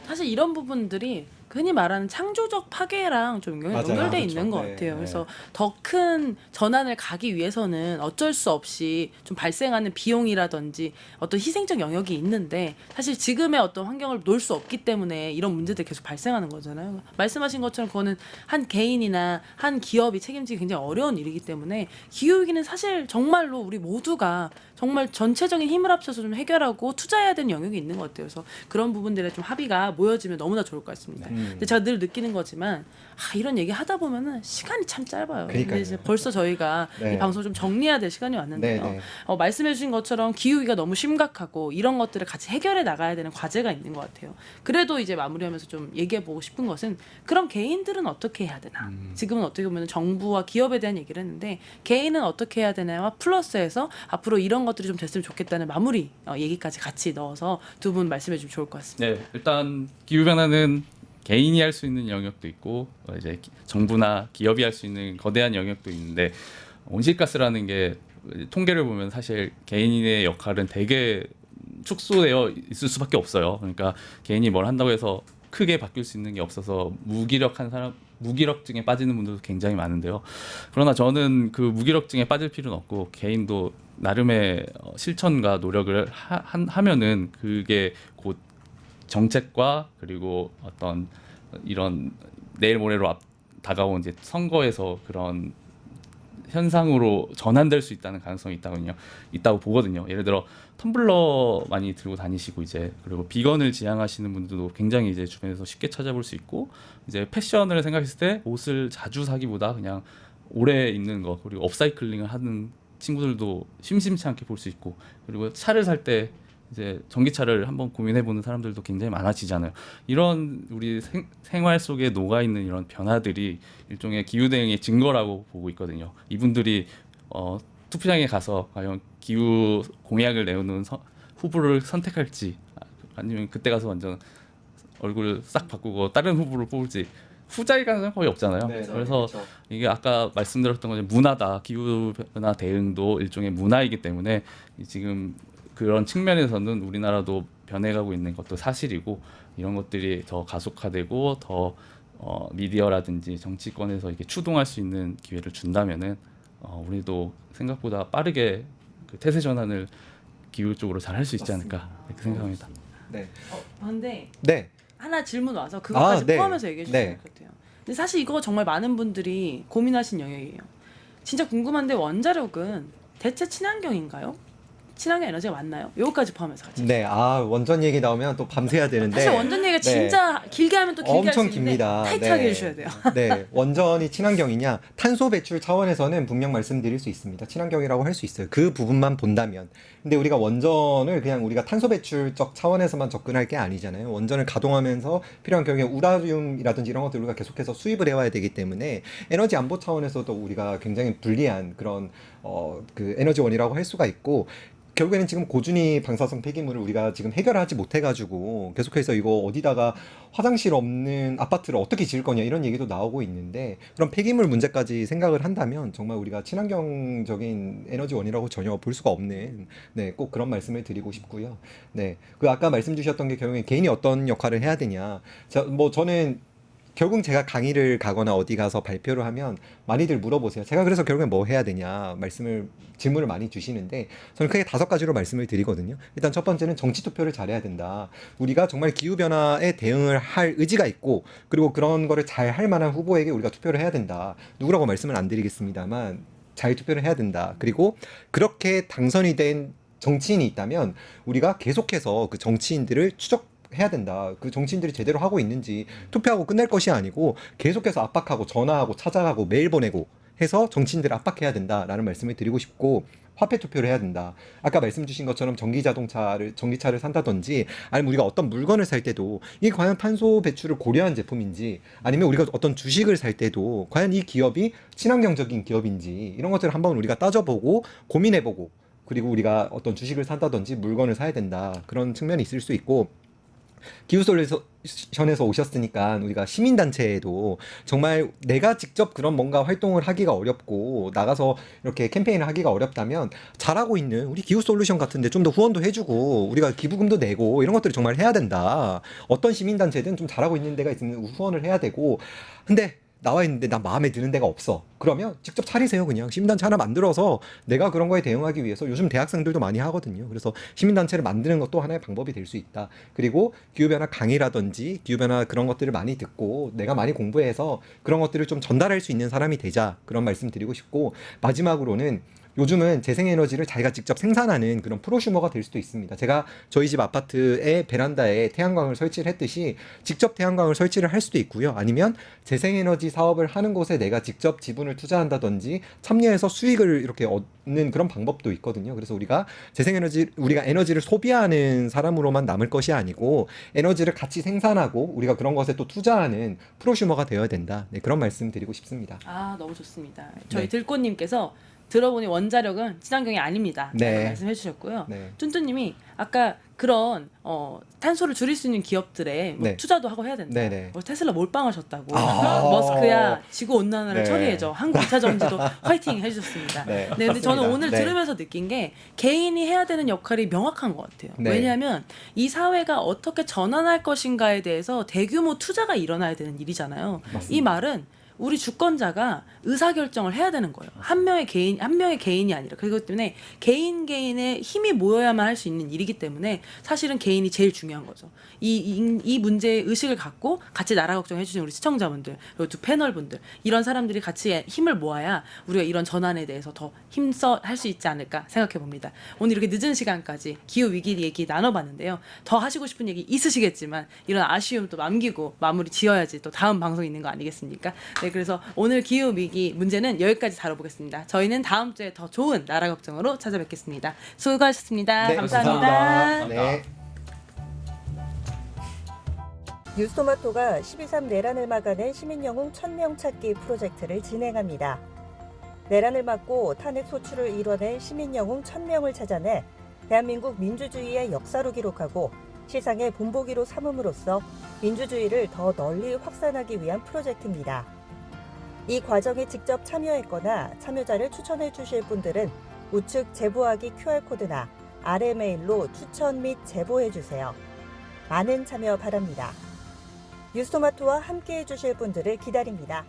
사실 이런 부분들이 흔히 말하는 창조적 파괴랑 좀 맞아요. 연결돼 그렇죠. 있는 것 네, 같아요. 네. 그래서 더 큰 전환을 가기 위해서는 어쩔 수 없이 좀 발생하는 비용이라든지 어떤 희생적 영역이 있는데, 사실 지금의 어떤 환경을 놓을 수 없기 때문에 이런 문제들이 계속 발생하는 거잖아요. 말씀하신 것처럼 그거는 한 개인이나 한 기업이 책임지기 굉장히 어려운 일이기 때문에 기후위기는 사실 정말로 우리 모두가 정말 전체적인 힘을 합쳐서 좀 해결하고 투자해야 되는 영역이 있는 것 같아요. 그래서 그런 부분들에 좀 합의가 모여지면 너무나 좋을 것 같습니다. 근데 제가 늘 느끼는 거지만 이런 얘기 하다 보면은 시간이 참 짧아요. 근데 그러니까요. 이제 벌써 저희가 네. 이 방송을 좀 정리해야 될 시간이 왔는데요. 네, 네. 말씀해주신 것처럼 기후위기가 너무 심각하고 이런 것들을 같이 해결해 나가야 되는 과제가 있는 것 같아요. 그래도 이제 마무리하면서 좀 얘기해보고 싶은 것은, 그럼 개인들은 어떻게 해야 되나? 지금은 어떻게 보면 정부와 기업에 대한 얘기를 했는데, 개인은 어떻게 해야 되나와 플러스해서 앞으로 이런 것들이 좀 됐으면 좋겠다는 마무리 얘기까지 같이 넣어서 두 분 말씀해주면 좋을 것 같습니다. 네, 일단 기후 변화는 개인이 할 수 있는 영역도 있고, 이제 정부나 기업이 할 수 있는 거대한 영역도 있는데, 온실가스라는 게 통계를 보면 사실 개인의 역할은 되게 축소되어 있을 수밖에 없어요. 그러니까 개인이 뭘 한다고 해서 크게 바뀔 수 있는 게 없어서 무기력증에 빠지는 분들도 굉장히 많은데요. 그러나 저는 그 무기력증에 빠질 필요는 없고, 개인도 나름의 실천과 노력을 하면은 그게 곧 정책과, 그리고 어떤 이런 내일 모레로 다가온 이제 선거에서 그런 현상으로 전환될 수 있다는 가능성이 있다고 보거든요. 예를 들어 텀블러 많이 들고 다니시고, 이제 그리고 비건을 지향하시는 분들도 굉장히 이제 주변에서 쉽게 찾아볼 수 있고, 이제 패션을 생각했을 때 옷을 자주 사기보다 그냥 오래 입는 거, 그리고 업사이클링을 하는 친구들도 심심치 않게 볼 수 있고, 그리고 차를 살 때 이제 전기차를 한번 고민해보는 사람들도 굉장히 많아지잖아요. 이런 우리 생활 속에 녹아있는 이런 변화들이 일종의 기후대응의 증거라고 보고 있거든요. 이분들이 투표장에 가서 과연 기후 공약을 내오는 후보를 선택할지, 아니면 그때 가서 완전 얼굴 싹 바꾸고 다른 후보를 뽑을지 후자일 가능성은 거의 없잖아요. 네, 그래서 그렇죠. 이게 아까 말씀드렸던 것처럼 문화다. 기후 변화 대응도 일종의 문화이기 때문에 지금 그런 측면에서는 우리나라도 변해가고 있는 것도 사실이고 이런 것들이 더 가속화되고 더 미디어라든지 정치권에서 이렇게 추동할 수 있는 기회를 준다면은 우리도 생각보다 빠르게 그 태세 전환을 기후 쪽으로 잘 할 수 있지 않을까 이렇게 생각합니다. 네. 근데 네. 하나 질문 와서 그것까지 네. 포함해서 얘기해 주시면 네. 될 것 같아요. 근데 사실 이거 정말 많은 분들이 고민하신 영역이에요. 진짜 궁금한데 원자력은 대체 친환경인가요? 친환경 에너지가 맞나요? 요거까지 포함해서 같이. 네. 원전 얘기 나오면 또 밤새야 되는데. 사실 원전 얘기가 네. 진짜 길게 하면 또 길게 할 수 엄청 있는데 깁니다. 타이트하게 네. 해주셔야 돼요. 네, 원전이 친환경이냐? 탄소 배출 차원에서는 분명 말씀드릴 수 있습니다. 친환경이라고 할 수 있어요. 그 부분만 본다면. 근데 우리가 원전을 그냥 우리가 탄소 배출적 차원에서만 접근할 게 아니잖아요. 원전을 가동하면서 필요한 결국에 우라늄이라든지 이런 것들 우리가 계속해서 수입을 해와야 되기 때문에 에너지 안보 차원에서도 우리가 굉장히 불리한 그런 그 에너지원이라고 할 수가 있고. 결국에는 지금 고준위 방사성 폐기물을 우리가 지금 해결하지 못해가지고 계속해서 이거 어디다가 화장실 없는 아파트를 어떻게 지을 거냐 이런 얘기도 나오고 있는데 그런 폐기물 문제까지 생각을 한다면 정말 우리가 친환경적인 에너지원이라고 전혀 볼 수가 없는 네, 꼭 그런 말씀을 드리고 싶고요. 네, 그 아까 말씀 주셨던 게 결국에 개인이 어떤 역할을 해야 되냐. 저는 결국 제가 강의를 가거나 어디 가서 발표를 하면 많이들 물어보세요. 제가 그래서 결국에 뭐 해야 되냐 질문을 많이 주시는데 저는 크게 5가지로 말씀을 드리거든요. 일단 첫 번째는 정치 투표를 잘해야 된다. 우리가 정말 기후변화에 대응을 할 의지가 있고 그리고 그런 거를 잘 할 만한 후보에게 우리가 투표를 해야 된다. 누구라고 말씀은 안 드리겠습니다만 잘 투표를 해야 된다. 그리고 그렇게 당선이 된 정치인이 있다면 우리가 계속해서 그 정치인들을 해야 된다. 그 정치인들이 제대로 하고 있는지 투표하고 끝낼 것이 아니고 계속해서 압박하고 전화하고 찾아가고 메일 보내고 해서 정치인들을 압박해야 된다라는 말씀을 드리고 싶고 화폐 투표를 해야 된다. 아까 말씀 주신 것처럼 전기차를 산다든지 아니면 우리가 어떤 물건을 살 때도 이게 과연 탄소 배출을 고려한 제품인지 아니면 우리가 어떤 주식을 살 때도 과연 이 기업이 친환경적인 기업인지 이런 것들을 한번 우리가 따져보고 고민해보고 그리고 우리가 어떤 주식을 산다든지 물건을 사야 된다. 그런 측면이 있을 수 있고 기후솔루션에서 오셨으니까 우리가 시민단체에도 정말 내가 직접 그런 뭔가 활동을 하기가 어렵고 나가서 이렇게 캠페인을 하기가 어렵다면 잘하고 있는 우리 기후솔루션 같은데 좀 더 후원도 해주고 우리가 기부금도 내고 이런 것들을 정말 해야 된다. 어떤 시민단체든 좀 잘하고 있는 데가 있으면 후원을 해야 되고 근데 나와 있는데 나 마음에 드는 데가 없어. 그러면 직접 차리세요. 그냥 시민단체 하나 만들어서 내가 그런 거에 대응하기 위해서 요즘 대학생들도 많이 하거든요. 그래서 시민단체를 만드는 것도 하나의 방법이 될 수 있다. 그리고 기후변화 강의라든지 기후변화 그런 것들을 많이 듣고 내가 많이 공부해서 그런 것들을 좀 전달할 수 있는 사람이 되자. 그런 말씀 드리고 싶고 마지막으로는 요즘은 재생에너지를 자기가 직접 생산하는 그런 프로슈머가 될 수도 있습니다. 제가 저희 집 아파트의 베란다에 태양광을 설치를 했듯이 직접 태양광을 설치를 할 수도 있고요. 아니면 재생에너지 사업을 하는 곳에 내가 직접 지분을 투자한다든지 참여해서 수익을 이렇게 얻는 그런 방법도 있거든요. 그래서 우리가 우리가 에너지를 소비하는 사람으로만 남을 것이 아니고 에너지를 같이 생산하고 우리가 그런 것에 또 투자하는 프로슈머가 되어야 된다. 네, 그런 말씀 드리고 싶습니다. 너무 좋습니다. 저희 네. 들꽃님께서 들어보니 원자력은 친환경이 아닙니다. 네. 말씀해 주셨고요. 네. 뚠뚠님이 아까 그런 탄소를 줄일 수 있는 기업들에 뭐 네. 투자도 하고 해야 된다. 네네. 테슬라 몰빵하셨다고. 아. 머스크야 지구 온난화를 네. 처리해줘. 한국 2차 전지도 화이팅 해주셨습니다. 네, 근데 저는 맞습니다. 오늘 네. 들으면서 느낀 게 개인이 해야 되는 역할이 명확한 것 같아요. 네. 왜냐하면 이 사회가 어떻게 전환할 것인가에 대해서 대규모 투자가 일어나야 되는 일이잖아요. 맞습니다. 이 말은 우리 주권자가 의사결정을 해야 되는 거예요. 한 명의 개인이 아니라. 그렇기 때문에 개인의 힘이 모여야만 할 수 있는 일이기 때문에 사실은 개인이 제일 중요한 거죠. 이 문제의 의식을 갖고 같이 나라 걱정해 주신 우리 시청자분들 그리고 두 패널분들 이런 사람들이 같이 힘을 모아야 우리가 이런 전환에 대해서 더 힘써 할 수 있지 않을까 생각해 봅니다. 오늘 이렇게 늦은 시간까지 기후위기 얘기 나눠봤는데요. 더 하시고 싶은 얘기 있으시겠지만 이런 아쉬움 또 남기고 마무리 지어야지 또 다음 방송 있는 거 아니겠습니까? 네, 그래서 오늘 기후위기 문제는 여기까지 다뤄보겠습니다. 저희는 다음 주에 더 좋은 나라 걱정으로 찾아뵙겠습니다. 수고하셨습니다. 네, 감사합니다. 네. 뉴스토마토가 12.3 내란을 막아낸 시민영웅 1000명 찾기 프로젝트를 진행합니다. 내란을 막고 탄핵 소추를 이뤄낸 시민영웅 1000명을 찾아내 대한민국 민주주의의 역사로 기록하고 시상의 본보기로 삼음으로써 민주주의를 더 널리 확산하기 위한 프로젝트입니다. 이 과정에 직접 참여했거나 참여자를 추천해 주실 분들은 우측 제보하기 QR코드나 아래 메일로 추천 및 제보해 주세요. 많은 참여 바랍니다. 뉴스토마토와 함께해 주실 분들을 기다립니다.